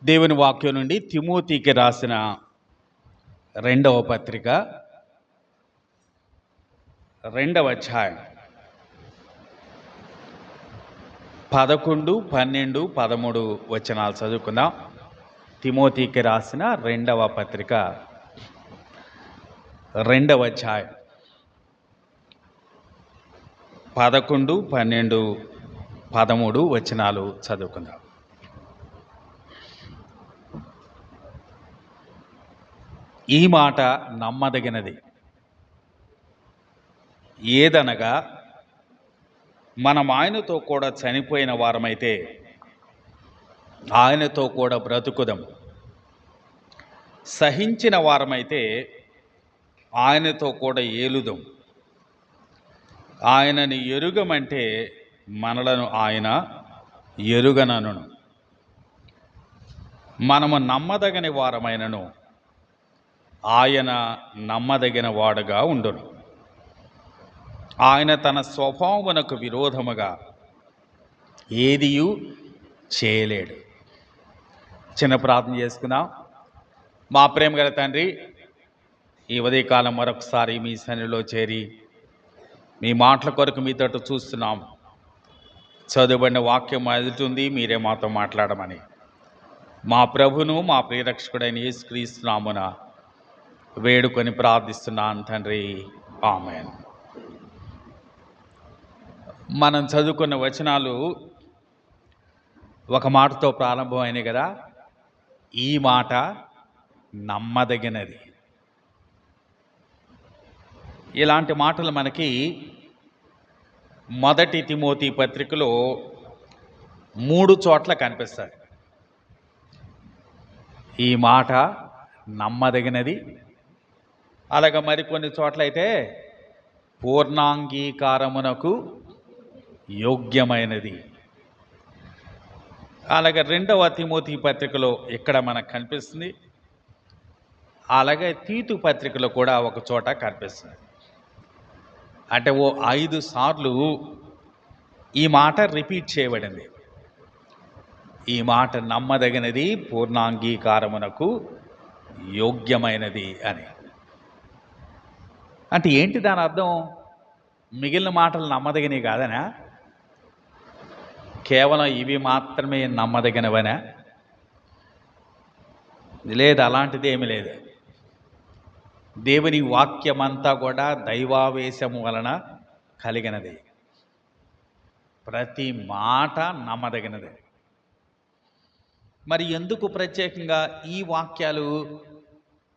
దేవుని వాక్యం నుండి తిమోతికి రాసిన రెండవ పత్రిక 2వ అధ్యాయం 11, 12, 13 వచనాలు చదువుకుందాం. తిమోతికి రాసిన రెండవ పత్రిక 2వ అధ్యాయం 11, 12, 13 వచనాలు చదువుకుందాం. ఈ మాట నమ్మదగినది. ఏదనగా మనం ఆయనతో కూడా చనిపోయిన వారమైతే ఆయనతో కూడా బ్రతుకుదాం. సహించిన వారమైతే ఆయనతో కూడా ఏలుదాం. ఆయనని ఎరుగమంటే మనలను ఆయన ఎరుగనను. మనము నమ్మదగని వారమైనను ఆయన నమ్మదగిన వాడుగా ఉండును. ఆయన తన స్వభావమునకు విరోధముగా ఏదియూ చేయలేడు. చిన్న ప్రార్థన చేసుకుందాం. మా ప్రేమ గల తండ్రి, ఈ ఉదయకాలం మరొకసారి మీ సన్నిధిలో చేరి మీ మాటల కొరకు మీతో చూస్తున్నాం. చదువుబడిన వాక్యం ఎదుటుంది, మీరే మాతో మాట్లాడమని మా ప్రభును మా ప్రియరక్షకుడైన యేసుక్రీస్తు నామమున వేడుకొని ప్రార్థిస్తున్నాను తండ్రి, ఆమేన్. మనం చదువుకున్న వచనాలు ఒక మాటతో ప్రారంభమైనవి కదా. ఈ మాట నమ్మదగినది. ఇలాంటి మాటలు మనకి మొదటి తిమోతి పత్రికలో 3 చోట్ల కనిపిస్తాయి. ఈ మాట నమ్మదగినది. అలాగే మరికొన్ని చోట్లయితే పూర్ణాంగీకారమునకు యోగ్యమైనది. అలాగే 2వ తిమోతి పత్రికలో ఇక్కడ మనకు కనిపిస్తుంది. అలాగే తీతు పత్రికలో కూడా ఒక చోట కనిపిస్తుంది. అంటే 5 సార్లు ఈ మాట రిపీట్ చేయబడింది. ఈ మాట నమ్మదగినది, పూర్ణాంగీకారమునకు యోగ్యమైనది అని. అంటే ఏంటి దాని అర్థం? మిగిలిన మాటలు నమ్మదగినవి కాదనా? కేవలం ఇవి మాత్రమే నమ్మదగినవనా? లేదు, అలాంటిది ఏమీ లేదు. దేవుని వాక్యమంతా కూడా దైవావేశము వలన కలిగినది. ప్రతి మాట నమ్మదగినది. మరి ఎందుకు ప్రత్యేకంగా ఈ వాక్యాలు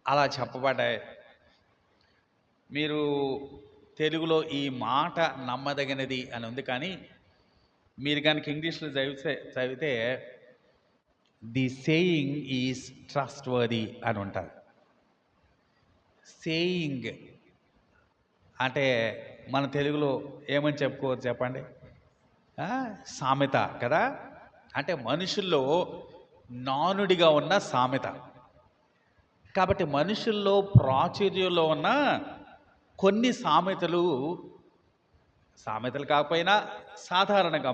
అలా చెప్పబడ్డాయి? మీరు తెలుగులో ఈ మాట నమ్మదగినది అని ఉంది, కానీ మీరు కనుక ఇంగ్లీష్లో చదివితే the saying is trust worthy అని ఉంటారు. సేయింగ్ అంటే మన తెలుగులో ఏమని చెప్పుకోవచ్చు చెప్పండి? సామెత కదా. అంటే మనుషుల్లో నానుడిగా ఉన్న సామెత. కాబట్టి మనుషుల్లో ప్రాచుర్యంలో ఉన్న కొన్ని సామెతలు కాకపోయినా సాధారణంగా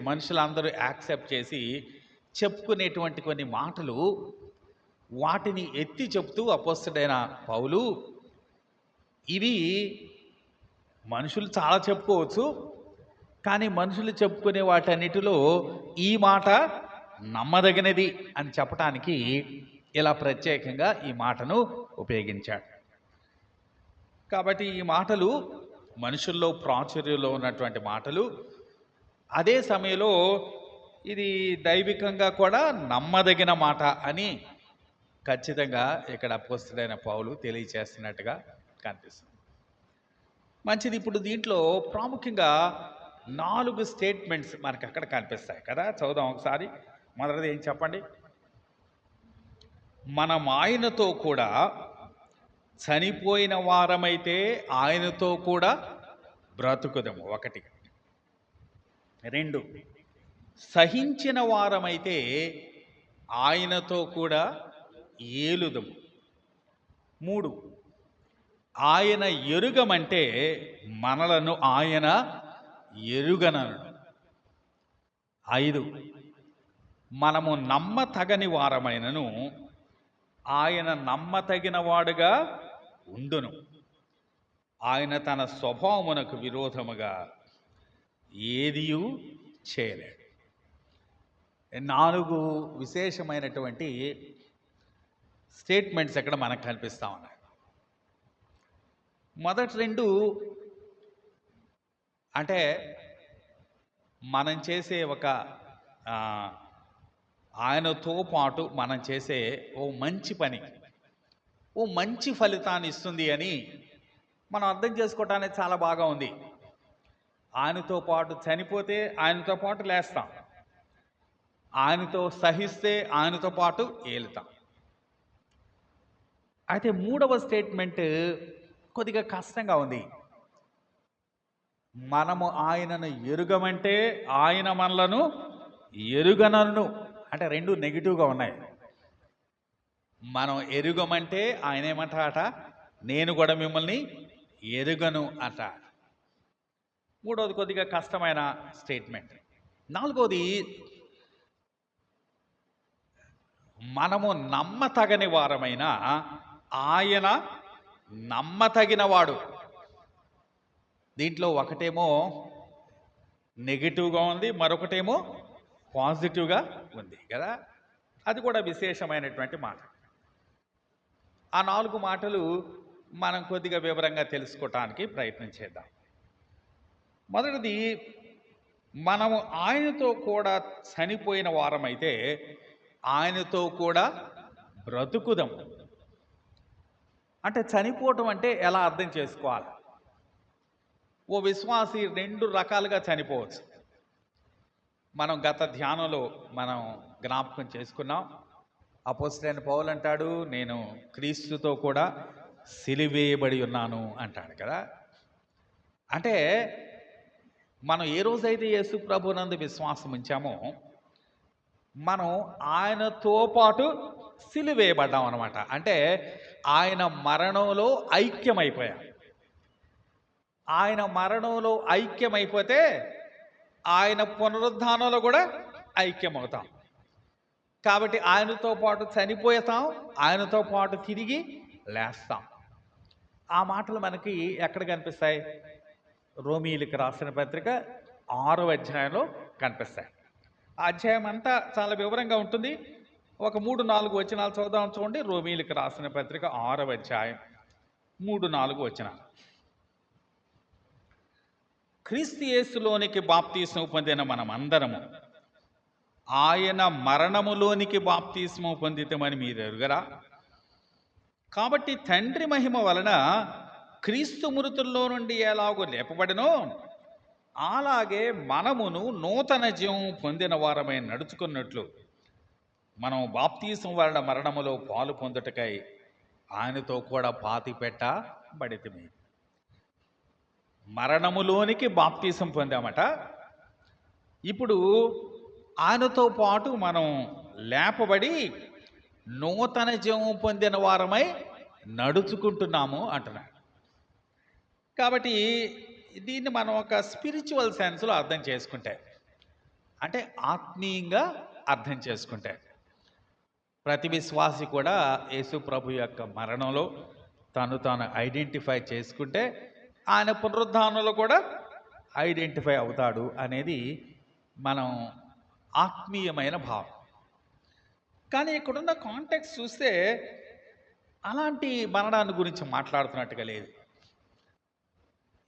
మనుషులందరూ యాక్సెప్ట్ చేసి చెప్పుకునేటువంటి కొన్ని మాటలు, వాటిని ఎత్తి చెప్తూ అపోస్తలుడైన పౌలు ఇవి మనుషులు చాలా చెప్పుకోవచ్చు, కానీ మనుషులు చెప్పుకునే వాటన్నిటిలో ఈ మాట నమ్మదగినది అని చెప్పటానికి ఇలా ప్రత్యేకంగా ఈ మాటను ఉపయోగించాడు. కాబట్టి ఈ మాటలు మనుషుల్లో ప్రాచుర్యంలో ఉన్నటువంటి మాటలు. అదే సమయంలో ఇది దైవికంగా కూడా నమ్మదగిన మాట అని ఖచ్చితంగా ఇక్కడ అపోస్తలుడైన పౌలు తెలియచేస్తున్నట్టుగా కనిపిస్తుంది. మంచిది. ఇప్పుడు దీంట్లో ప్రాముఖ్యంగా 4 స్టేట్మెంట్స్ మనకు అక్కడ కనిపిస్తాయి కదా. చదువుదాం ఒకసారి. మొదటిది ఏం చెప్పండి? మనం ఆయనతో కూడా చనిపోయిన వారమైతే ఆయనతో కూడా బ్రతుకుదము. 1. 2, సహించిన వారమైతే ఆయనతో కూడా ఏలుదము. 3, ఆయన ఎరుగమంటే మనలను ఆయన ఎరుగనను. 5, మనము నమ్మతగని వారమైనను ఆయన నమ్మతగిన వాడుగా ఉండును. ఆయన తన స్వభావమునకు విరోధముగా ఏదియూ చేయలేడు. 4 విశేషమైనటువంటి స్టేట్మెంట్స్ ఇక్కడ మనకు కనిపిస్తూ ఉన్నాయి. మొదటి 2 అంటే మనం చేసే ఒక ఆయనతో పాటు మనం చేసే ఓ మంచి పని ఓ మంచి ఫలితాన్ని ఇస్తుంది అని మనం అర్థం చేసుకోవటానికి చాలా బాగా ఉంది. ఆయనతో పాటు చనిపోతే ఆయనతో పాటు లేస్తాం, ఆయనతో సహిస్తే ఆయనతో పాటు ఏలుతాం. అయితే 3వ స్టేట్మెంట్ కొద్దిగా కష్టంగా ఉంది. మనము ఆయనను ఎరుగమంటే ఆయన మనలను ఎరుగనను, అంటే 2 నెగిటివ్గా ఉన్నాయి. మనం ఎరుగమంటే ఆయన ఏమంటాట, నేను కూడా మిమ్మల్ని ఎరుగను అంట. 3వది కొద్దిగా కష్టమైన స్టేట్మెంట్. 4వది, మనము నమ్మతగని వారమైన ఆయన నమ్మతగినవాడు. దీంట్లో ఒకటేమో నెగిటివ్గా ఉంది, మరొకటేమో పాజిటివ్గా ఉంది కదా. అది కూడా విశేషమైనటువంటి మాట. ఆ 4 మాటలు మనం కొద్దిగా వివరంగా తెలుసుకోవటానికి ప్రయత్నం చేద్దాం. మొదటిది, మనము ఆయనతో కూడా చనిపోయిన వారమైతే ఆయనతో కూడా బ్రతుకుదాం. అంటే చనిపోవటం అంటే ఎలా అర్థం చేసుకోవాలి? ఓ విశ్వాసి 2 రకాలుగా చనిపోవచ్చు. మనం గత ధ్యానంలో మనం జ్ఞాపకం చేసుకున్నాం. అపోస్తలుడైన పౌలు అంటాడు, నేను క్రీస్తుతో కూడా సిలువేయబడి ఉన్నాను అంటాడు కదా. అంటే మనం ఏ రోజైతే యేసు ప్రభునందు విశ్వాసం ఉంచామో మనం ఆయనతో పాటు సిలువేయబడ్డాం అన్నమాట. అంటే ఆయన మరణంలో ఐక్యమైపోయాం. ఆయన మరణంలో ఐక్యమైపోతే ఆయన పునరుద్ధానంలో కూడా ఐక్యమవుతాం. కాబట్టి ఆయనతో పాటు చనిపోతాం, ఆయనతో పాటు తిరిగి లేస్తాం. ఆ మాటలు మనకి ఎక్కడ కనిపిస్తాయి? రోమీయులకు రాసిన పత్రిక 6వ అధ్యాయంలో కనిపిస్తాయి. ఆ అధ్యాయం అంతా చాలా వివరంగా ఉంటుంది. ఒక 3-4 వచనాలు చదువుదాం చూడండి. రోమీయులకు రాసిన పత్రిక 6వ అధ్యాయం 3-4 వచనాలు. క్రీస్తు యేసులోనికి బాప్తీసం పొందిన మనం అందరము ఆయన మరణములోనికి బాప్తీస్ము పొందితమని మీరు ఎరుగరా? కాబట్టి తండ్రి మహిమ వలన క్రీస్తు మృతుల్లో నుండి ఎలాగో లేపబడినో అలాగే మనమును నూతన జీవం పొందిన వారమై నడుచుకున్నట్లు మనం బాప్తీసం వలన మరణములో పాలు పొందుటకై ఆయనతో కూడా పాతి పెట్టబడితిమి. మరణములోనికి బాప్తీసం పొందామట. ఇప్పుడు ఆయనతో పాటు మనం లేపబడి నూతన జీవం పొందిన వారమై నడుచుకుంటున్నాము అంటున్నాడు. కాబట్టి దీన్ని మనం ఒక స్పిరిచువల్ సెన్స్లో అర్థం చేసుకుంటే, అంటే ఆత్మీయంగా అర్థం చేసుకుంటే, ప్రతి విశ్వాసి కూడా యేసు ప్రభు యొక్క మరణంలో తాను ఐడెంటిఫై చేసుకుంటే ఆయన పునరుద్ధానంలో కూడా ఐడెంటిఫై అవుతాడు అనేది మనం ఆత్మీయమైన భావం. కానీ ఇక్కడున్న కాంటెక్స్ట్ చూస్తే అలాంటి మరణాన్ని గురించి మాట్లాడుతున్నట్టుగా లేదు.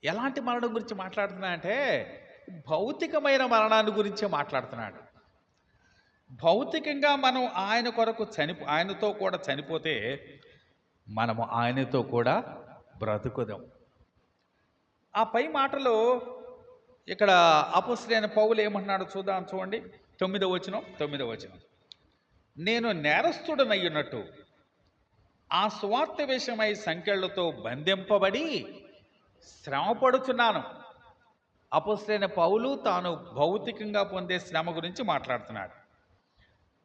ఎలాంటి మరణం గురించి మాట్లాడుతున్నా అంటే భౌతికమైన మరణాన్ని గురించే మాట్లాడుతున్నాడు. భౌతికంగా మనం ఆయన కొరకు ఆయనతో కూడా చనిపోతే మనము ఆయనతో కూడా బ్రతుకుదాం. ఆ పై మాటలో ఇక్కడ అపోస్తలుడైన పౌలు ఏమంటున్నాడు చూడండి. 9వ వచనం. నేను నేరస్తుడనయ్యున్నట్టు ఆ సువార్త విషయమై సంకెళ్లతో బంధింపబడి శ్రమపడుచున్నాను. అపోస్తలుడైన పౌలు తాను భౌతికంగా పొందే శ్రమ గురించి మాట్లాడుతున్నాడు.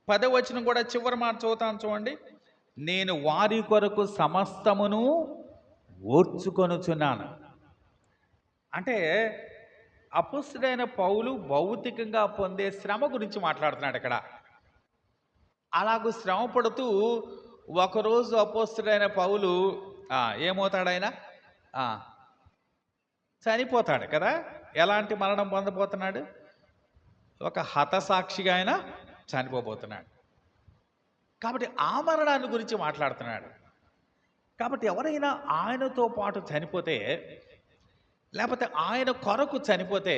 10వ వచనం కూడా చివరి మాట చూడండి. నేను వారి కొరకు సమస్తమును ఓర్చుకొనుచున్నాను. అంటే అపోస్తలుడైన పౌలు భౌతికంగా పొందే శ్రమ గురించి మాట్లాడుతున్నాడు ఇక్కడ. అలాగూ శ్రమ పడుతూ ఒకరోజు అపోస్తుడైన పౌలు ఏమవుతాడు ఆ, చనిపోతాడు కదా. ఎలాంటి మరణం పొందబోతున్నాడు? ఒక హతసాక్షిగా ఆయన చనిపోబోతున్నాడు. కాబట్టి ఆ మరణాన్ని గురించి మాట్లాడుతున్నాడు. కాబట్టి ఎవరైనా ఆయనతో పాటు చనిపోతే, లేకపోతే ఆయన కొరకు చనిపోతే,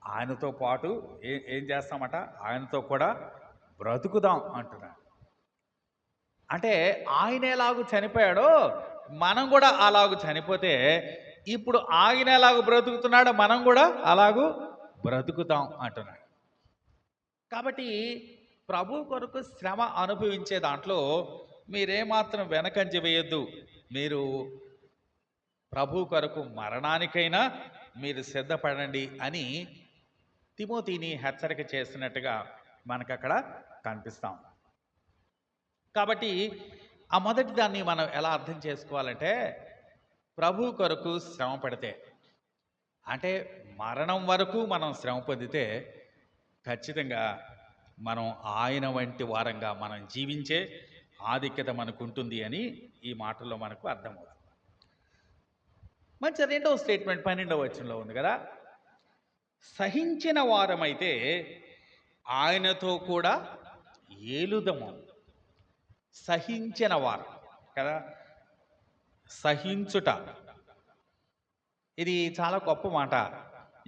ఆయనతో పాటు ఏం చేస్తామట? ఆయనతో కూడా బ్రతుకుదాం అంటున్నాడు. అంటే ఆయన ఎలాగూ చనిపోయాడో మనం కూడా అలాగూ చనిపోతే, ఇప్పుడు ఆయన ఎలాగూ బ్రతుకుతున్నాడో మనం కూడా అలాగూ బ్రతుకుతాం అంటున్నాడు. కాబట్టి ప్రభు కొరకు శ్రమ అనుభవించే దాంట్లో మీరేమాత్రం వెనకంజ వేయొద్దు. మీరు ప్రభు కొరకు మరణానికైనా మీరు సిద్ధపడండి అని తిమోతిని హెచ్చరిక చేసినట్టుగా మనకు అక్కడ కనిపిస్తాం. కాబట్టి ఆ మొదటి దాన్ని మనం ఎలా అర్థం చేసుకోవాలంటే, ప్రభు కొరకు శ్రమ పడితే, అంటే మరణం వరకు మనం శ్రమ పొందితే ఖచ్చితంగా మనం ఆయన వంటి వారంగా మనం జీవించే ఆధిక్యత మనకు ఉంటుంది అని ఈ మాటల్లో మనకు అర్థమవుతుంది. మంచి రెండవ స్టేట్మెంట్ 12వ వచనంలో ఉంది కదా, సహించిన వారమైతే ఆయనతో కూడా ఏలుదము. సహించిన వారు కదా, సహించుట ఇది చాలా గొప్ప మాట.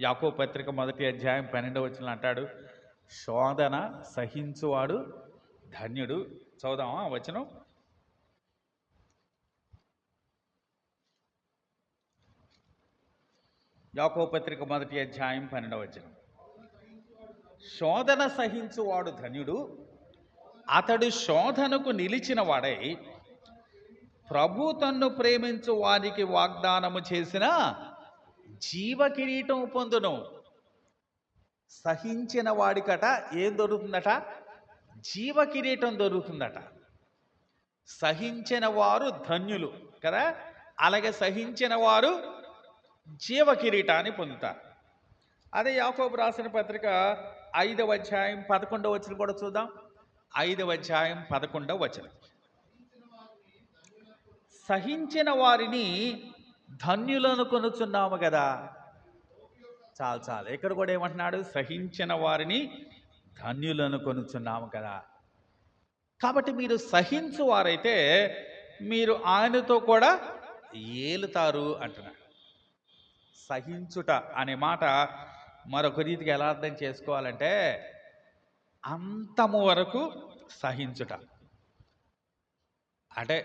యాకోబు పత్రిక 1వ అధ్యాయం 12వ వచనంలో అంటాడు, శోధన సహించువాడు ధన్యుడు. చదుదామా వచనం? యాకోబు పత్రిక 1వ అధ్యాయం 12వ వచనం. శోధన సహించువాడు ధన్యుడు, అతడు శోధనకు నిలిచిన వాడై ప్రభు తన్ను ప్రేమించు వారికి వాగ్దానము చేసిన జీవ కిరీటం పొందును. సహించిన వాడికట ఏం దొరుకుతుందట? జీవ కిరీటం దొరుకుతుందట. సహించిన వారు ధన్యులు కదా, అలాగే సహించిన వారు జీవ కిరీటాన్ని పొందుతారు. అదే యాకోబు రాసిన పత్రిక 5వ అధ్యాయం 11వ వచనం కూడా చూద్దాం. 5వ అధ్యాయం 11వ వచనం. సహించిన వారిని ధన్యులను కొనుచున్నాము కదా. చాలు ఇక్కడ కూడా ఏమంటున్నాడు? సహించిన వారిని ధన్యులను కొనుచున్నాము కదా. కాబట్టి మీరు సహించు వారైతే మీరు ఆయనతో కూడా ఏలుతారు అంటున్నాడు. సహించుట అనే మాట మరొక రీతిగా ఎలా అర్థం చేసుకోవాలంటే, అంతము వరకు సహించుట. అంటే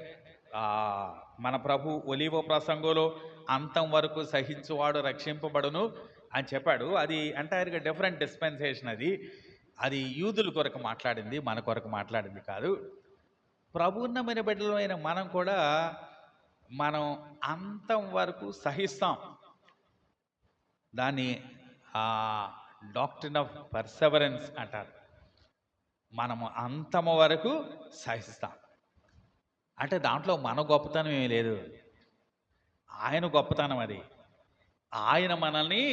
మన ప్రభు ఒలీవ ప్రసంగంలో అంతం వరకు సహించువాడు రక్షింపబడును అని చెప్పాడు. అది ఎంటైర్గా డిఫరెంట్ డిస్పెన్సేషన్. అది యూదుల కొరకు మాట్లాడింది, మన కొరకు మాట్లాడింది కాదు. ప్రభువున్నమైన బిడ్డలమైన మనం కూడా మనం అంతం వరకు సహిస్తాం. దాన్ని డాక్ట్రిన్ ఆఫ్ పర్సెవరెన్స్ అంటారు. మనము అంతము వరకు సహిస్తాం. అంటే దాంట్లో మన గొప్పతనం ఏమీ లేదు, ఆయన గొప్పతనం అది. ఆయన మనల్ని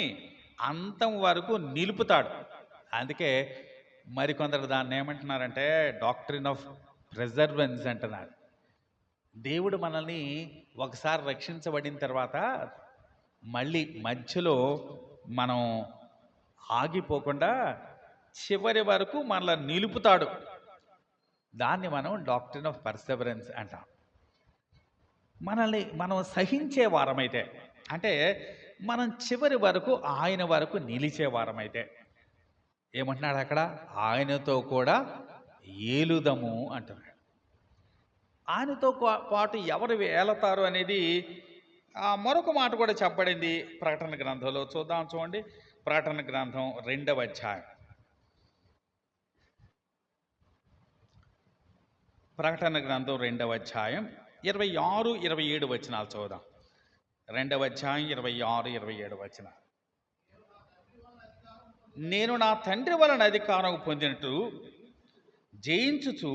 అంతం వరకు నిలుపుతాడు. అందుకే మరికొందరు దాన్ని ఏమంటున్నారంటే డాక్ట్రిన్ ఆఫ్ ప్రిజర్వెన్స్ అంటున్నారు. దేవుడు మనల్ని ఒకసారి రక్షించబడిన తర్వాత మళ్ళీ మధ్యలో మనం ఆగిపోకుండా చివరి వరకు మనల్ని నిలుపుతాడు. దాన్ని మనం డాక్ట్రిన్ ఆఫ్ పర్సెవరెన్స్ అంటాం. మనల్ని మనం సహించే వారమైతే, అంటే మనం చివరి వరకు ఆయన వరకు నిలిచే వారమైతే ఏమంటున్నాడు అక్కడ? ఆయనతో కూడా ఏలుదము అంటున్నాడు. ఆయనతో పాటు ఎవరు ఏలతారు అనేది మరొక మాట కూడా చెప్పబడింది ప్రకటన గ్రంథంలో. చూడండి. ప్రకటన గ్రంథం 2వ అధ్యాయం. ప్రకటన గ్రంథం 2వ అధ్యాయం 26, 27 వచనాలు చూద్దాం. 2వ అధ్యాయం 26, 27 వచనాలు. నేను నా తండ్రి వలన అధికారం పొందినట్టు జయించుచు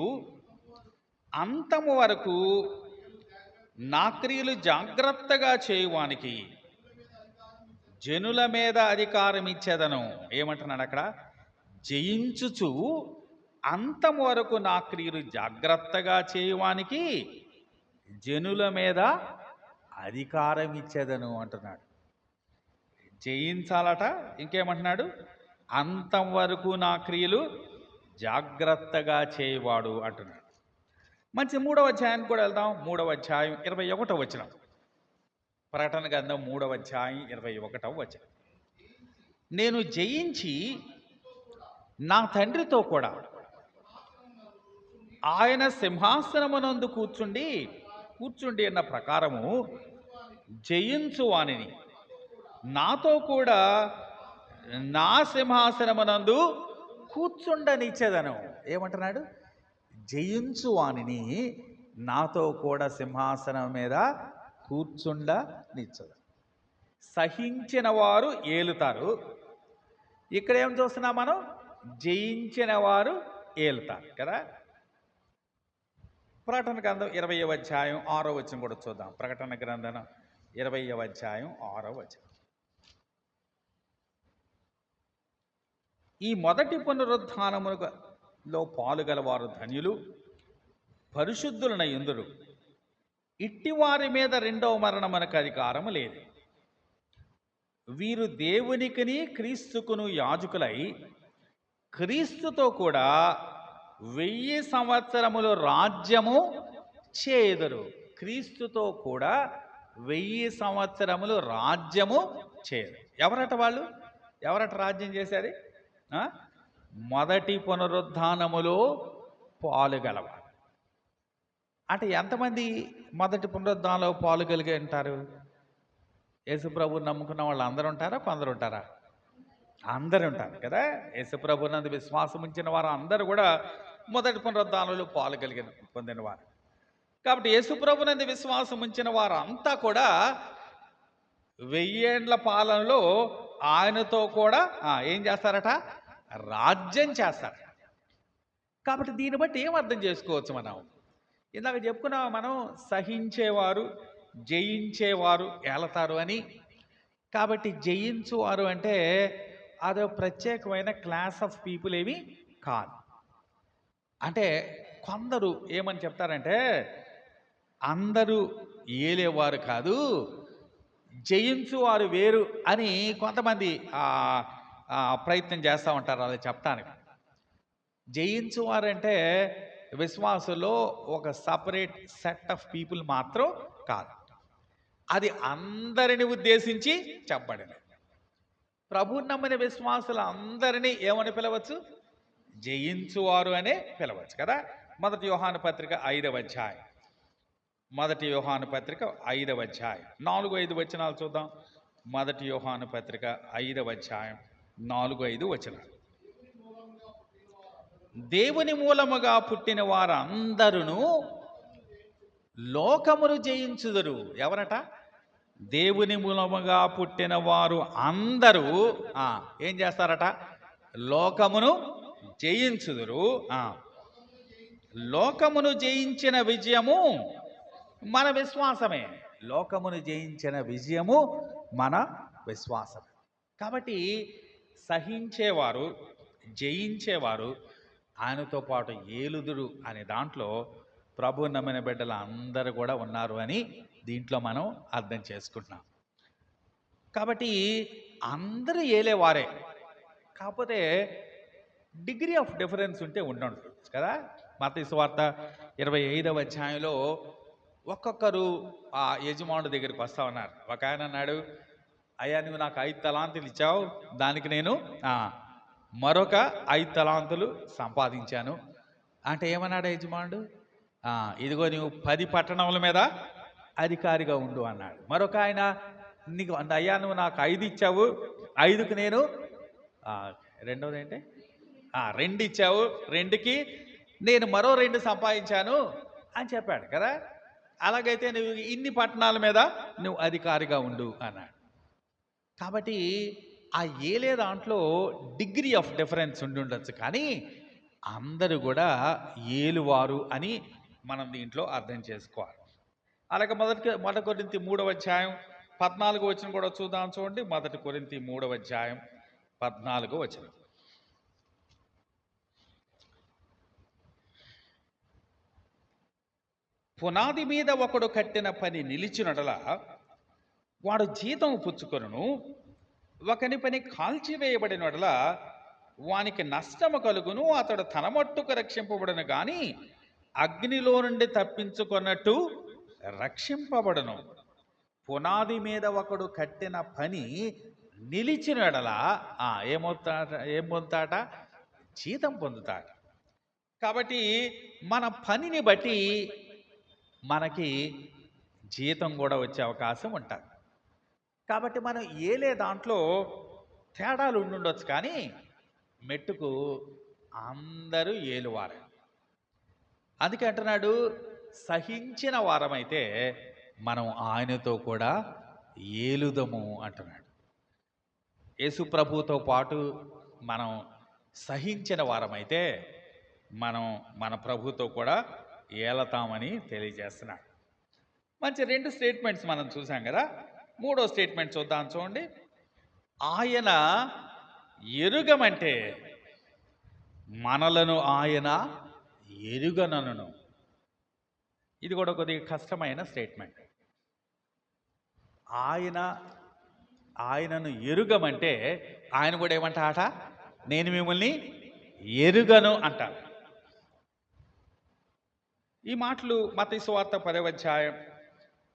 అంతము వరకు నా క్రియలు జాగ్రత్తగా చేయువానికి జనుల మీద అధికారం ఇచ్చేదను. ఏమంటున్నాడు అక్కడ? జయించుచు అంతం వరకు నా క్రియలు జాగ్రత్తగా చేయవానికి జనుల మీద అధికారం ఇచ్చేదను అంటున్నాడు. జయించాలట, ఇంకేమంటున్నాడు? అంతం వరకు నా క్రియలు జాగ్రత్తగా చేయవాడు అంటున్నాడు. మంచి 3వ అధ్యాయానికి కూడా వెళ్దాం. 3వ అధ్యాయం 21వ వచనం. ప్రకటన గ్రంథం 3వ అధ్యాయం 21వ వచనం. నేను జయించి నా తండ్రితో కూడా ఆయన సింహాసనమునందు కూర్చుండి అన్న ప్రకారము జయించు వానిని నాతో కూడా నా సింహాసనమునందు కూర్చుండనిచ్చేదను. ఏమంటున్నాడు? జయించు వానిని నాతో కూడా సింహాసనం మీద కూర్చుండనిచ్చదు. సహించిన వారు ఏలుతారు. ఇక్కడ ఏం చూస్తున్నాం మనం? జయించిన వారు ఏలుతారు కదా. ప్రకటన గ్రంథం 20వ అధ్యాయం 6వ వచనం కూడా చూద్దాం. ప్రకటన గ్రంథం 20వ అధ్యాయం 6వ వచనం. ఈ మొదటి పునరుత్థానములో పాలుగలవారు ధన్యులు, పరిశుద్ధులైన యుందురు. ఇట్టివారి మీద రెండవ మరణమునకు అధికారము లేదు. వీరు దేవునికిని క్రీస్తుకును యాజకులై క్రీస్తుతో కూడా 1000 సంవత్సరములు రాజ్యము చేయుదురు. క్రీస్తుతో కూడా 1000 సంవత్సరములు రాజ్యము చేయరు. ఎవరట వాళ్ళు? ఎవరట రాజ్యం చేసేది? మొదటి పునరుత్థానములో పాలుగలవారు. అంటే ఎంతమంది మొదటి పునరుత్థానంలో పాలుగలిగి ఉంటారు? యేసుప్రభుని నమ్ముకున్న వాళ్ళు అందరూ ఉంటారా? కొందరు ఉంటారా? అందరూ ఉంటారు కదా. యేసుప్రభునందు విశ్వాసం ఉంచిన వారు అందరూ కూడా మొదటి పునరుత్థానంలో పొందినవారు. కాబట్టి యేసుప్రభునందు విశ్వాసం ఉంచిన వారు అంతా కూడా 1000 ఏండ్ల పాలనలో ఆయనతో కూడా ఏం చేస్తారట? రాజ్యం చేస్తారు. కాబట్టి దీన్ని బట్టి ఏం అర్థం చేసుకోవచ్చు? మనం ఇందాక చెప్పుకున్నాం, మనం సహించేవారు జయించేవారు ఏలతారు అని. కాబట్టి జయించువారు అంటే అదో ప్రత్యేకమైన క్లాస్ ఆఫ్ పీపుల్ ఏమి కాదు. అంటే కొందరు ఏమని చెప్తారంటే అందరూ ఏలేవారు కాదు, జయించువారు వేరు అని కొంతమంది ప్రయత్నం చేస్తూ ఉంటారు అలా చెప్తానికి. జయించువారంటే విశ్వాసులో ఒక సపరేట్ సెట్ ఆఫ్ పీపుల్ మాత్రం కాదు, అది అందరిని ఉద్దేశించి చెప్పబడింది. ప్రభువుని నమ్మిన విశ్వాసులు అందరినీ ఏమని పిలవచ్చు? జయించువారు అనే పిలవచ్చు కదా. మొదటి యోహాను పత్రిక 5వ అధ్యాయం. మొదటి యోహాను పత్రిక 5వ అధ్యాయం 4-5 వచనాలు చూద్దాం. మొదటి యోహాను పత్రిక 5వ అధ్యాయం 4-5 వచనాలు. దేవుని మూలముగా పుట్టిన వారందరూ లోకమును జయించుదురు. ఎవరట? దేవుని మూలముగా పుట్టిన వారు అందరూ ఏం చేస్తారట? లోకమును జయించుదురు. లోకమును జయించిన విజయము మన విశ్వాసమే. లోకమును జయించిన విజయము మన విశ్వాసం. కాబట్టి సహించేవారు జయించేవారు ఆయనతో పాటు ఏలుదురు అనే దాంట్లో ప్రభు నమ్మిన బిడ్డలు అందరూ కూడా ఉన్నారు అని దీంట్లో మనం అర్థం చేసుకుంటున్నాం. కాబట్టి అందరూ ఏలేవారే, కాకపోతే డిగ్రీ ఆఫ్ డిఫరెన్స్ ఉంటే ఉండదు కదా. మత్తయి సువార్త 25వ అధ్యాయంలో ఒక్కొక్కరు ఆ యజమానుడి దగ్గరికి వస్తా ఉన్నారు. ఒక ఆయన అన్నాడు, అయ్యా నువ్వు నాకు 5 తలాంతులు ఇచ్చావు, దానికి నేను మరొక 5 తలాంతులు సంపాదించాను అంటే ఏమన్నాడు యజమానుడు? ఇదిగో నువ్వు 10 పట్టణముల మీద అధికారిగా ఉండు అన్నాడు. మరొక ఆయన, నీకు అయ్యా నువ్వు నాకు 5 ఇచ్చావు, 5కి నేను రెండవది ఏంటి 2 ఇచ్చావు, 2కి నేను మరో 2 సంపాదించాను అని చెప్పాడు కదా. అలాగైతే నువ్వు ఇన్ని పట్టణాల మీద నువ్వు అధికారిగా ఉండు అన్నాడు. కాబట్టి ఆ ఏలే దాంట్లో డిగ్రీ ఆఫ్ డిఫరెన్స్ ఉండుండొచ్చు, కానీ అందరూ కూడా ఏలువారు అని మనం దీంట్లో అర్థం చేసుకోవాలి. అలాగే మొదటి కొరింథీ 3వ అధ్యాయం 14వ వచనం కూడా చూద్దాం. చూడండి, మొదటి కొరింథీ 3వ అధ్యాయం 14వ వచనం. పునాది మీద ఒకడు కట్టిన పని నిలిచినడలా వాడు జీతం పుచ్చుకొనును. ఒకని పని కాల్చివేయబడినడల వానికి నష్టము కలుగును. అతడు తన మట్టుకు రక్షింపబడును గాని అగ్నిలో నుండి తప్పించుకున్నట్టు రక్షింపబడును. పునాది మీద ఒకడు కట్టిన పని నిలిచినడల ఏం పొందుతాట? జీతం పొందుతాట. కాబట్టి మన పనిని బట్టి మనకి జీతం కూడా వచ్చే అవకాశం ఉంటుంది. కాబట్టి మనం ఏలే దాంట్లో తేడాలు ఉండుండొచ్చు, కానీ మెట్టుకు అందరూ ఏలువారే. అందుకే అంటున్నాడు, సహించిన వారమైతే మనం ఆయనతో కూడా ఏలుదము అంటున్నాడు. యేసు ప్రభువుతో పాటు మనం సహించిన వారమైతే మనం మన ప్రభుతో కూడా ఏలతామని తెలియజేస్తున్నాడు. మంచి 2 స్టేట్మెంట్స్ మనం చూసాం కదా. 3వ స్టేట్మెంట్ చూద్దాం. చూడండి, ఆయన ఎరుగమంటే మనలను ఆయన ఎరుగనను. ఇది కూడా కొద్దిగా కష్టమైన స్టేట్మెంట్. ఆయనను ఎరుగమంటే ఆయన కూడా ఏమంటాట? నేను మిమ్మల్ని ఎరుగను అంటారు. ఈ మాటలు మత్తయి సువార్త 10వ అధ్యాయం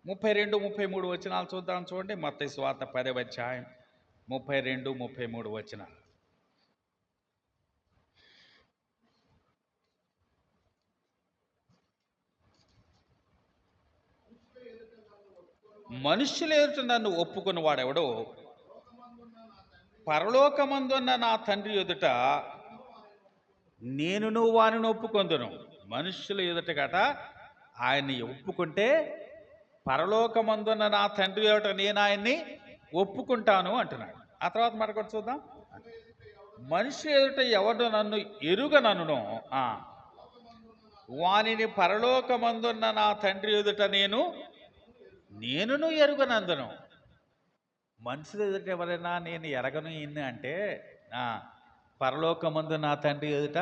32, 33 వచనాలు చూద్దాం. చూడండి, మత్తయి సువార్త 10వ అధ్యాయం 32, 33 వచనాలు. మనుష్యుల ఎదుట నన్ను ఒప్పుకుని వాడెవడో పరలోకమందున్న నా తండ్రి ఎదుట నేనును వారిని ఒప్పుకొందును. మనుష్యుల ఎదుట గట ఆయన్ని ఒప్పుకుంటే పరలోకమందున్న నా తండ్రి ఎదుట నేను ఆయన్ని ఒప్పుకుంటాను అంటున్నాడు. ఆ తర్వాత మరొకటి చూద్దాం. మనుష్యుల ఎదుట ఎవడు నన్ను ఎరుగననునో వానిని పరలోకమందున్న నా తండ్రి ఎదుట నేనును ఎరుగనందును. మనుషులు ఎదుట ఎవరైనా నేను ఎరగను ఇన్ని అంటే పరలోకమందు నా తండ్రి ఎదుట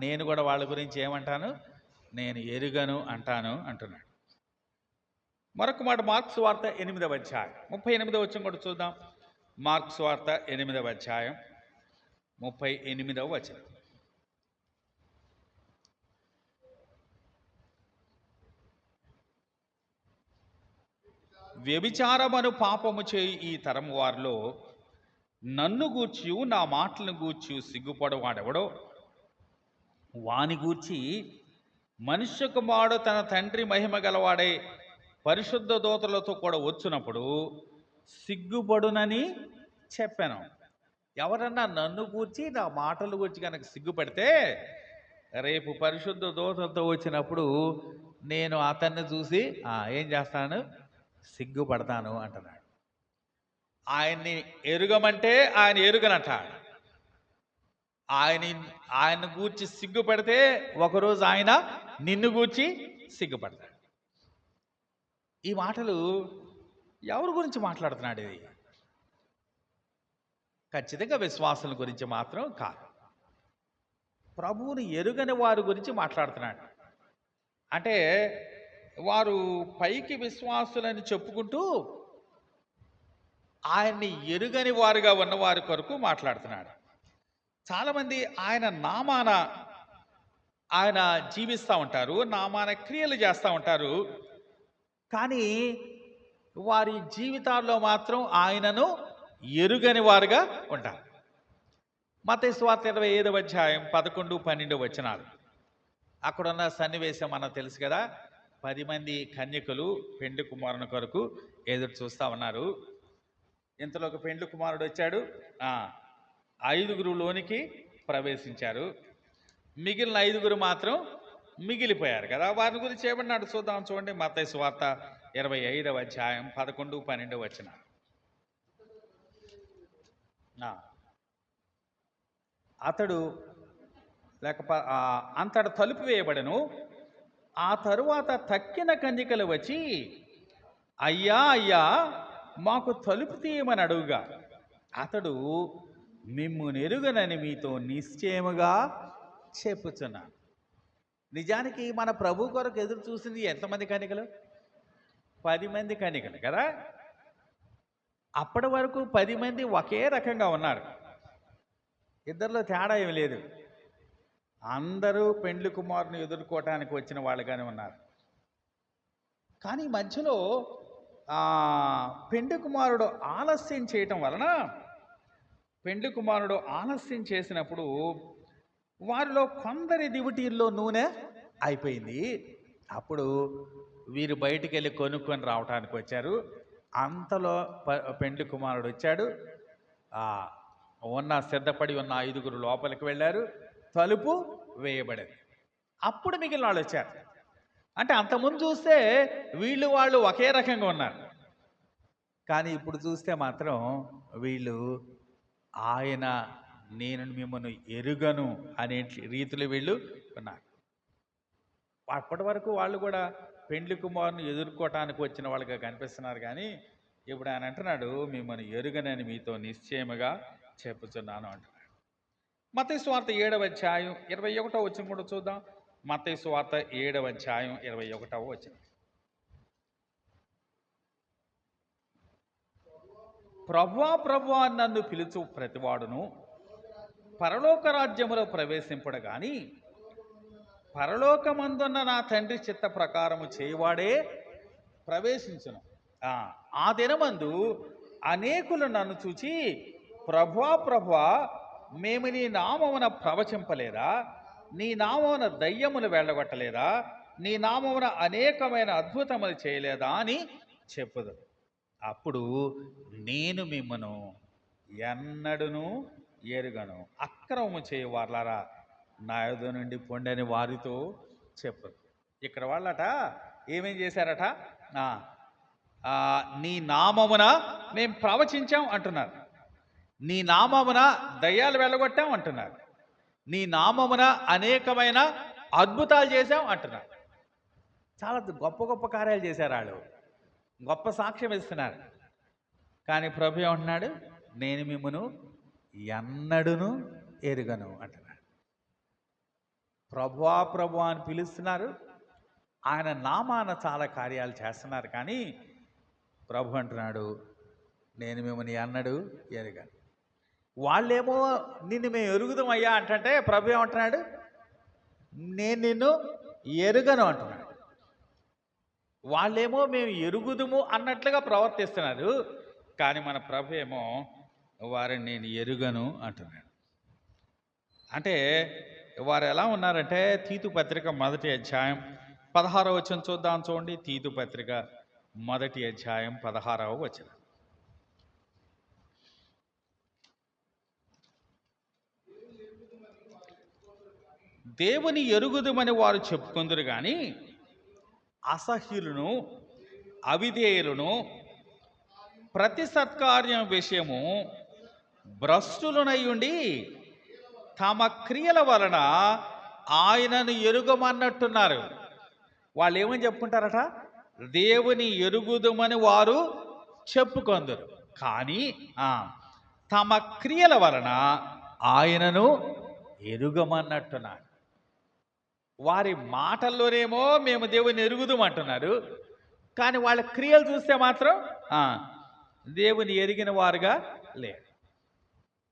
నేను కూడా వాళ్ళ గురించి ఏమంటాను? నేను ఎరుగను అంటాను అంటున్నాడు. మరొక మాట మార్క్స్ వార్త 8వ అధ్యాయం 38వ వచనం కూడా చూద్దాం. మార్క్స్ వార్త 8వ అధ్యాయం 38వ వచనం. వ్యభిచారమను పాపము చేయి ఈ తరము వారిలో నన్ను గూర్చి నా మాటలను గూర్చి సిగ్గుపడవాడెవడో వాని గూర్చి మనుష్య కుమారుడు తన తండ్రి మహిమ గలవాడై పరిశుద్ధ దూతలతో కూడా వచ్చినప్పుడు సిగ్గుపడునని చెప్పాను. ఎవరన్నా నన్ను గూర్చి నా మాటలు గూర్చి కనుక సిగ్గుపడితే రేపు పరిశుద్ధ దూతలతో వచ్చినప్పుడు నేను అతన్ని చూసి ఏం చేస్తాను? సిగ్గుపడతాను అంటున్నాడు. ఆయన్ని ఎరుగమంటే ఆయన ఎరుగనంటాడు. ఆయన గూర్చి సిగ్గుపడితే ఒకరోజు ఆయన నిన్ను గూర్చి సిగ్గుపడతాడు. ఈ మాటలు ఎవరి గురించి మాట్లాడుతున్నాడు? ఇది ఖచ్చితంగా విశ్వాసుల గురించి మాత్రం కాదు. ప్రభువుని ఎరుగని వారి గురించి మాట్లాడుతున్నాడు. అంటే వారు పైకి విశ్వాసులని చెప్పుకుంటూ ఆయన్ని ఎరుగని వారుగా ఉన్నవారి కొరకు మాట్లాడుతున్నాడు. చాలామంది ఆయన నామాన ఆయన జీవిస్తూ ఉంటారు, నామాన క్రియలు చేస్తూ ఉంటారు, కానీ వారి జీవితాల్లో మాత్రం ఆయనను ఎరుగని వారుగా ఉంటారు. మత్తయి సువార్త 25వ అధ్యాయం 11, 12 వచనాలు. అక్కడున్న సన్నివేశం మనకు తెలుసు కదా. 10 మంది కన్యకులు పెండ్లి కుమారుని కొరకు ఎదురు చూస్తూ ఉన్నారు. ఇంతలో ఒక పెండ్లి కుమారుడు వచ్చాడు. 5గురు లోనికి ప్రవేశించారు. మిగిలిన 5గురు మాత్రం మిగిలిపోయారు కదా. వారి గురించి ఏమన్నాడు చూద్దాం. చూడండి, మత్తయి సువార్త 25వ అధ్యాయం 11, 12 వచనాలు. అంతట తలుపు వేయబడెను. ఆ తరువాత తక్కిన కన్యకలు వచ్చి, అయ్యా అయ్యా మాకు తలుపు తీయమని అడుగుగా అతడు, మిమ్ము నెరుగనని మీతో నిశ్చయముగా చెప్పుచున్నాను. నిజానికి మన ప్రభు కొరకు ఎదురు చూసింది ఎంతమంది కన్యకలు? 10 మంది కన్యకలు కదా. అప్పటి వరకు 10 మంది ఒకే రకంగా ఉన్నారు, ఇద్దరిలో తేడా ఏమి లేదు. అందరూ పెండ్లి కుమారుని ఎదుర్కోవటానికి వచ్చిన వాళ్ళుగానే ఉన్నారు. కానీ మధ్యలో పెండ్లి కుమారుడు ఆలస్యం చేయటం వలన, పెండ్లి కుమారుడు ఆలస్యం చేసినప్పుడు వారిలో కొందరి దివిటీల్లో నూనె అయిపోయింది. అప్పుడు వీరు బయటికి వెళ్ళి కొనుక్కొని రావటానికి వచ్చారు. అంతలో పెండ్లి కుమారుడు వచ్చాడు. సిద్ధపడి ఉన్న 5గురు లోపలికి వెళ్ళారు. తలుపు వేయబడింది. అప్పుడు మిగిలిన వాళ్ళు వచ్చారు. అంటే అంతకుముందు చూస్తే వాళ్ళు ఒకే రకంగా ఉన్నారు, కానీ ఇప్పుడు చూస్తే మాత్రం వీళ్ళు ఆయన నేను మిమ్మల్ని ఎరుగను అనే రీతిలో వీళ్ళు ఉన్నారు. అప్పటి వరకు వాళ్ళు కూడా పెండ్లి కుమారుని ఎదుర్కోవటానికి వచ్చిన వాళ్ళుగా కనిపిస్తున్నారు. కానీ ఇప్పుడు ఆయన అంటున్నాడు, మిమ్మల్ని ఎరుగనని మీతో నిశ్చయముగా చెప్పుచున్నాను అంటున్నాడు. మత్తయి సువార్త 7వ అధ్యాయం 21వ వచనం కూడా చూద్దాం. మత్తయి సువార్త 7వ అధ్యాయం 21వ వచనం. ప్రభువా ప్రభువా నన్ను పిలుచు ప్రతివాడును పరలోక రాజ్యములో ప్రవేశింపడు గాని పరలోకమందున్న నా తండ్రి చిత్త ప్రకారము చేయవాడే ప్రవేశించును. ఆ దినమందు అనేకులు నన్ను చూచి, ప్రభువా ప్రభువా, మేము నీ నామమున ప్రవచింపలేదా? నీ నామమున దయ్యములు వెళ్ళగొట్టలేదా? నీ నామమున అనేకమైన అద్భుతములు చేయలేదా అని చెప్పుదు. అప్పుడు నేను మిమ్మను ఎన్నడూను ఎరుగను, అక్రమము చేయవార్లారా నా యొద్ద నుండి పొండని వారితో చెప్పదు. ఇక్కడ వాళ్ళట ఏమేం చేశారట? నీ నామమున మేము ప్రవచించాం అంటున్నారు, నీ నామమున దయ్యాలు వెళ్ళగొట్టాం అంటున్నారు, నీ నామమున అనేకమైన అద్భుతాలు చేశాం అంటున్నారు. చాలా గొప్ప గొప్ప కార్యాలు చేశారు, వాళ్ళు గొప్ప సాక్ష్యం ఇస్తున్నారు. కానీ ప్రభు ఏమంటున్నాడు? నేను మిమ్మను ఎన్నడూను ఎరుగను అంటున్నాడు. ప్రభువా ప్రభువా అని పిలుస్తున్నారు, ఆయన నామాన చాలా కార్యాలు చేస్తున్నారు. కానీ ప్రభు అంటున్నాడు, నేను మిమ్మల్ని ఎన్నడూ ఎరుగను. వాళ్ళేమో నిన్ను మేము ఎరుగుదామయ్యా అంటే ప్రభు ఏమంటున్నాడు? నేను నిన్ను ఎరుగను అంటున్నాడు. వాళ్ళేమో మేము ఎరుగుదుము అన్నట్లుగా ప్రవర్తిస్తున్నారు, కానీ మన ప్రభు ఏమో వారిని నేను ఎరుగను అంటున్నాడు. అంటే వారు ఎలా ఉన్నారంటే, తీతు పత్రిక 1వ అధ్యాయం 16వ వచనం చూద్దాం. చూడండి, తీతు పత్రిక 1వ అధ్యాయం 16వ వచనం. దేవుని ఎరుగుదుమని వారు చెప్పుకుందరు కానీ అసహ్యులను అవిధేయులను ప్రతి సత్కార్యం విషయము భ్రష్టులనయ్యుండి తమ క్రియల వలన ఆయనను ఎరుగమన్నట్టున్నారు. వాళ్ళు ఏమని చెప్పుకుంటారట? దేవుని ఎరుగుదుమని వారు చెప్పుకొందరు, కానీ తమ క్రియల వలన ఆయనను ఎరుగమన్నట్టున్నారు. వారి మాటల్లోనేమో మేము దేవుని ఎరుగుదామంటున్నారు, కానీ వాళ్ళ క్రియలు చూస్తే మాత్రం దేవుని ఎరిగిన వారుగా లేరు.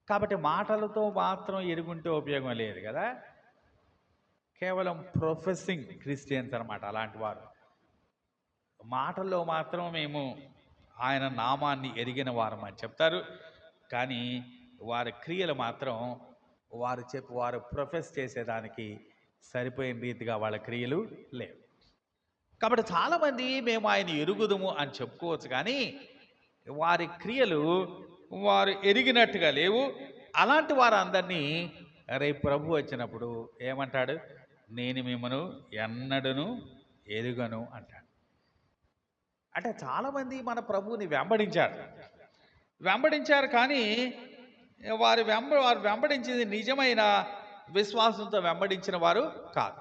కాబట్టి మాటలతో మాత్రం ఎరుగుంటే ఉపయోగం లేదు కదా. కేవలం ప్రొఫెసింగ్ క్రిస్టియన్స్ అనమాట అలాంటి వారు. మాటల్లో మాత్రం మేము ఆయన నామాన్ని ఎరిగిన వారం అని చెప్తారు, కానీ వారి క్రియలు మాత్రం వారు ప్రొఫెస్ చేసేదానికి సరిపోయిన రీతిగా వాళ్ళ క్రియలు లేవు. కాబట్టి చాలామంది మేము ఆయన ఎరుగుదుము అని చెప్పుకోవచ్చు, కానీ వారి క్రియలు వారు ఎరిగినట్టుగా లేవు. అలాంటి వారందరినీ రేపు ప్రభు వచ్చినప్పుడు ఏమంటాడు? నేను మిమ్మను ఎన్నడూను ఎరుగను అంటాడు. అంటే చాలామంది మన ప్రభువుని వెంబడించారు, కానీ వారు వెంబడించింది నిజమైన విశ్వాసంతో వెంబడించిన వారు కాదు.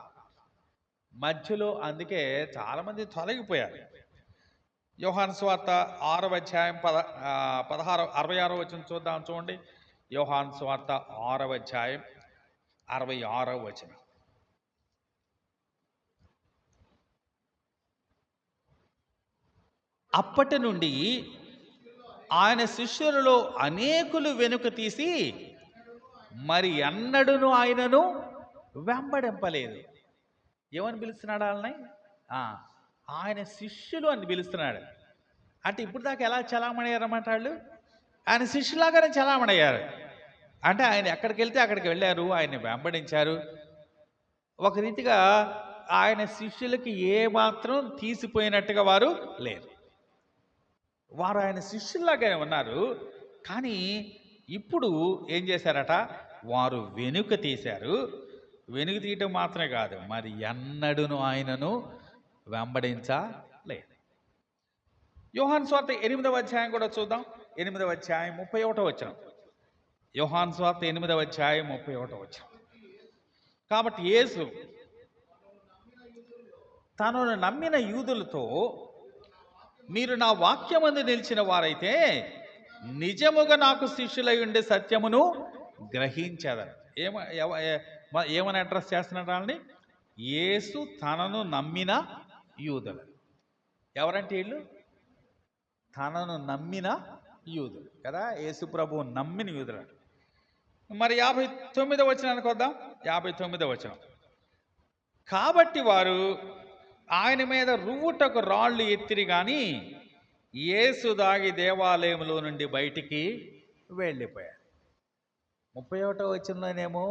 మధ్యలో అందుకే చాలామంది తొలగిపోయారు. యోహాను సువార్త 6వ అధ్యాయం 66వ వచనం చూద్దాం. చూడండి, యోహాను సువార్త 6వ అధ్యాయం 66వ వచనం. అప్పటి నుండి ఆయన శిష్యులలో అనేకులు వెనుక తీసి మరి ఎన్నడూను ఆయనను వెంబడింపలేదు. ఏమని పిలుస్తున్నాడు వాళ్ళని? ఆ, ఆయన శిష్యులు అని పిలుస్తున్నాడు. అంటే ఇప్పుడు దాకా ఎలా చలామణయ్యారన్నమాట వాళ్ళు? ఆయన శిష్యులాగానే చలామణయ్యారు. అంటే ఆయన ఎక్కడికి వెళ్తే అక్కడికి వెళ్ళారు, ఆయన్ని వెంబడించారు. ఒక రీతిగా ఆయన శిష్యులకి ఏమాత్రం తీసిపోయినట్టుగా వారు లేరు. వారు ఆయన శిష్యుల్లాగానే ఉన్నారు. కానీ ఇప్పుడు ఏం చేశారట? వారు వెనుక తీశారు. వెనుక తీయటం మాత్రమే కాదు, మరి ఎన్నడూను ఆయనను వెంబడించలేదు. యోహాను సువార్త 8వ అధ్యాయం కూడా చూద్దాం. 8వ అధ్యాయం 31వ వచనం. యోహాను సువార్త 8వ అధ్యాయం 31వ వచనం. కాబట్టి యేసు తనను నమ్మిన యూదులతో, మీరు నా వాక్యమందు నిలిచిన వారైతే నిజముగా నాకు శిష్యులై ఉండే సత్యమును గ్రహించదరు. ఏమని అడ్రస్ చేస్తున్నాడు వాళ్ళని? యేసు తనను నమ్మిన యూదులు. ఎవరంటే వీళ్ళు? తనను నమ్మిన యూదులు కదా, యేసు ప్రభువు నమ్మిన యూదులు. మరి 59వ వచనానికి వద్దాం. 59వ వచనం. కాబట్టి వారు ఆయన మీద రువ్వుటకు రాళ్ళు ఎత్తిరి గాని యేసు దాగి దేవాలయంలో నుండి బయటికి వెళ్ళిపోయారు. 31వ వచనంలోనేమో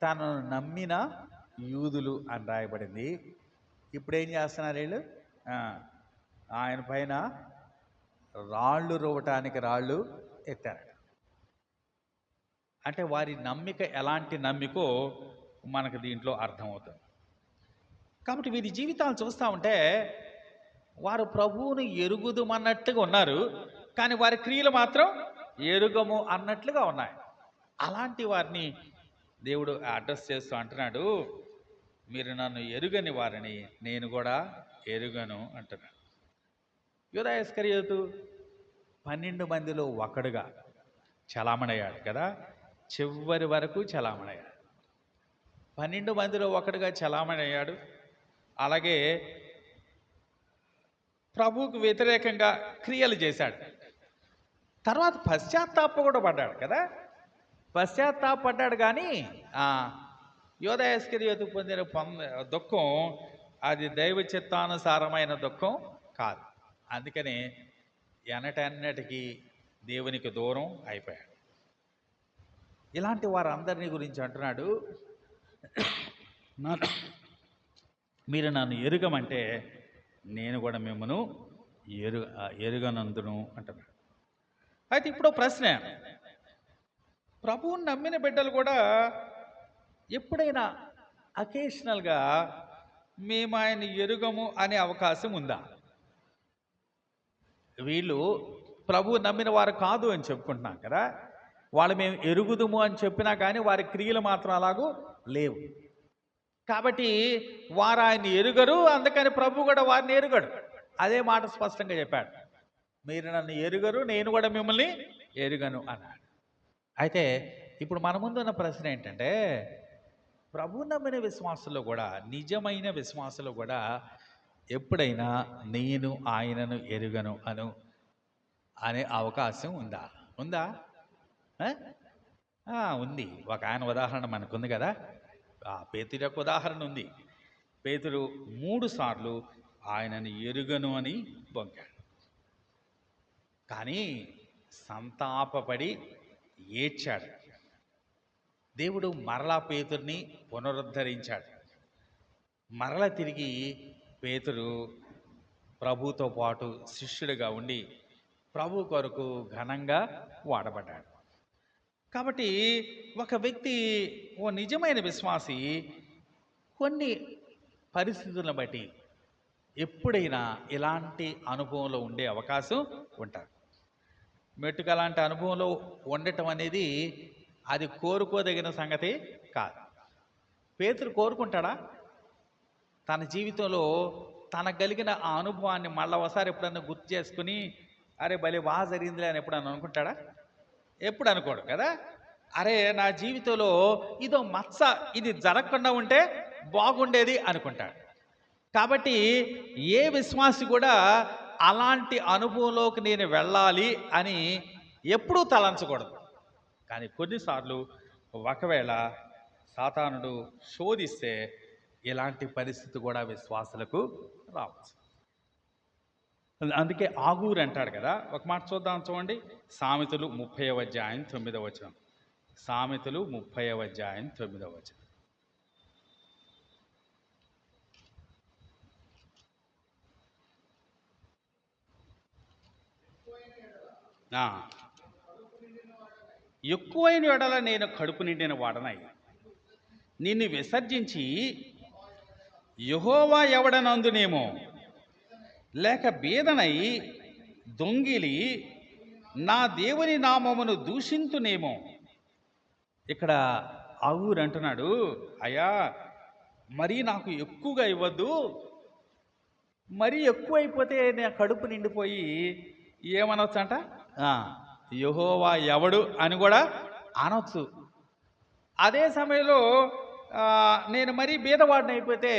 తనను నమ్మిన యూదులు అని రాయబడింది. ఇప్పుడు ఏం చేస్తున్నారు వీళ్ళు? ఆయన పైన రాళ్ళు రువ్వటానికి రాళ్ళు ఎత్తారట. అంటే వారి నమ్మిక ఎలాంటి నమ్మికో మనకు దీంట్లో అర్థమవుతుంది. కాబట్టి వీరి జీవితాలు చూస్తూ ఉంటే వారు ప్రభువుని ఎరుగుదమన్నట్టుగా ఉన్నారు, కానీ వారి క్రియలు మాత్రం ఎరుగము అన్నట్లుగా ఉన్నాయి. అలాంటి వారిని దేవుడు అడ్రస్ చేస్తూ అంటున్నాడు, మీరు నన్ను ఎరుగని వారిని నేను కూడా ఎరుగను అంటున్నాడు. యూదా ఇస్కరియోతు 12 మందిలో ఒకడుగా చలామణయ్యాడు కదా, చివరి వరకు చలామణయ్యాడు. 12 మందిలో ఒకడుగా చలామణయ్యాడు. అలాగే ప్రభువుకు వ్యతిరేకంగా క్రియలు చేశాడు. తర్వాత పశ్చాత్తాప కూడా పడ్డాడు కదా, పశ్చాత్తాపడ్డాడు. కానీ యూదా ఇస్కరియోతు పొందిన దుఃఖం అది దైవ చిత్తానుసారమైన దుఃఖం కాదు. అందుకని ఎనటన్నటికీ దేవునికి దూరం అయిపోయాడు. ఇలాంటి వారందరినీ గురించి అంటున్నాడు, మీరు నన్ను ఎరుగమంటే నేను కూడా మిమ్మను ఎరుగనందును అంటున్నాడు. అయితే ఇప్పుడు ప్రశ్న, ప్రభువుని నమ్మిన బిడ్డలు కూడా ఎప్పుడైనా అకేషనల్గా మేము ఆయన ఎరుగము అనే అవకాశం ఉందా? వీళ్ళు ప్రభువు నమ్మిన వారు కాదు అని చెప్పుకుంటున్నాం కదా, వాళ్ళు మేము ఎరుగుదుము అని చెప్పినా కానీ వారి క్రియలు మాత్రం అలాగూ లేవు. కాబట్టి వారు ఆయన్ని ఎరుగరు, అందుకని ప్రభు కూడా వారిని ఎరుగడు. అదే మాట స్పష్టంగా చెప్పాడు, మీరు నన్ను ఎరుగరు, నేను కూడా మిమ్మల్ని ఎరుగను అన్నాడు. అయితే ఇప్పుడు మన ముందున్న ప్రశ్న ఏంటంటే, ప్రభు నమ్మిన విశ్వాసంలో కూడా, నిజమైన విశ్వాసంలో కూడా ఎప్పుడైనా నేను ఆయనను ఎరుగను అనే అవకాశం ఉందా? ఉంది. ఒక ఆయన ఉదాహరణ మనకుంది కదా, పేతురు యొక్క ఉదాహరణ ఉంది. పేతురు 3 సార్లు ఆయనను ఎరుగను అని బొంకాడు. కానీ సంతాపపడి ఏడ్చాడు. దేవుడు మరలా పేతుర్ని పునరుద్ధరించాడు. మరల తిరిగి పేతురు ప్రభుతో పాటు శిష్యుడిగా ఉండి ప్రభు కొరకు ఘనంగా వాడబడ్డాడు. కాబట్టి ఒక వ్యక్తి, ఓ నిజమైన విశ్వాసి, కొన్ని పరిస్థితులను బట్టి ఎప్పుడైనా ఇలాంటి అనుభవంలో ఉండే అవకాశం ఉంటారు. మెట్టుకు అలాంటి అనుభవంలో ఉండటం అనేది అది కోరుకోదగిన సంగతి కాదు. పేతురు కోరుకుంటాడా? తన జీవితంలో తనకు కలిగిన ఆ అనుభవాన్ని మళ్ళీ ఒకసారి ఎప్పుడన్నా గుర్తు చేసుకుని అరే భలే బాగా జరిగిందిలే అని ఎప్పుడన్నా అనుకుంటాడా? ఎప్పుడు అనుకోడు కదా. అరే నా జీవితంలో ఇదో మచ్చ, ఇది జరగకుండా ఉంటే బాగుండేది అనుకుంటాడు. కాబట్టి ఏ విశ్వాసి కూడా అలాంటి అనుభవంలోకి నేను వెళ్ళాలి అని ఎప్పుడూ తలంచకూడదు. కానీ కొన్నిసార్లు ఒకవేళ సాతానుడు శోధిస్తే ఇలాంటి పరిస్థితి కూడా విశ్వాసులకు రావచ్చు. అందుకే ఆగూరు అంటాడు కదా. ఒక మాట చూద్దాం, చూడండి. సామెతలు 30వ అధ్యాయం 9వ వచనం. సామెతలు 30వ అధ్యాయం 9వ వచనం. ఎక్కువైన ఎడల నేను కడుపు నిండిన వాడనై నిన్ను విసర్జించి యెహోవా ఎవడనందునేమో, లేక బీదనై దొంగిలి నా దేవుని నామమును దూషింతునేమో. ఇక్కడ ఆగూరు అంటున్నాడు, అయ్యా మరీ నాకు ఎక్కువగా ఇవ్వద్దు, మరీ ఎక్కువైపోతే నేను కడుపు నిండిపోయి ఏమనొచ్చు అంట, యెహోవా ఎవడు అని కూడా అనొచ్చు. అదే సమయంలో నేను మరీ బీదవాడిని అయిపోతే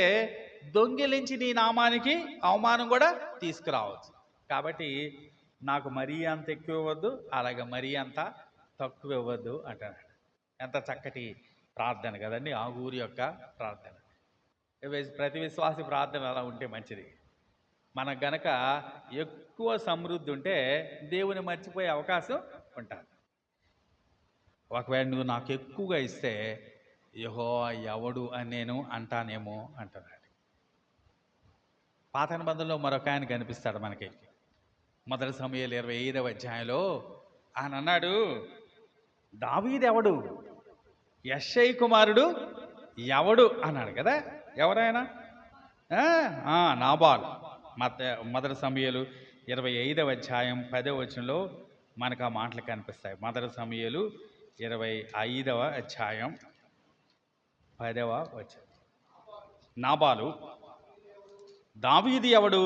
దొంగిలించి నీ నామానికి అవమానం కూడా తీసుకురావచ్చు. కాబట్టి నాకు మరీ అంత ఎక్కువ ఇవ్వద్దు, అలాగే మరీ అంత తక్కువ ఇవ్వద్దు అంటున్నాడు. ఎంత చక్కటి ప్రార్థన కదండి ఆగూరు యొక్క ప్రార్థన. ప్రతి విశ్వాసి ప్రార్థన అలా ఉంటే మంచిది. మనకు గనక ఎక్కువ సమృద్ధి ఉంటే దేవుని మర్చిపోయే అవకాశం ఉంటుంది. ఒకవేళ నువ్వు నాకు ఎక్కువగా ఇస్తే యెహోవా ఎవడు అని నేను అంటానేమో అంటున్నాడు. పాత నిబంధనలో మరొక ఆయన కనిపిస్తాడు మనకి. మొదటి సమూయేలు 25వ అధ్యాయంలో ఆయన అన్నాడు, దావీదు ఎవడు, యెష్షయి కుమారుడు ఎవడు అన్నాడు కదా. ఎవరైనా నాబాలు. మొదటి సమూయేలు 25వ అధ్యాయం 10వ వచనంలో మనకు ఆ మాటలు కనిపిస్తాయి. మొదటి సమూయేలు 25వ అధ్యాయం 10వ వచనం. నాబాలు దావీదు ఎవడు,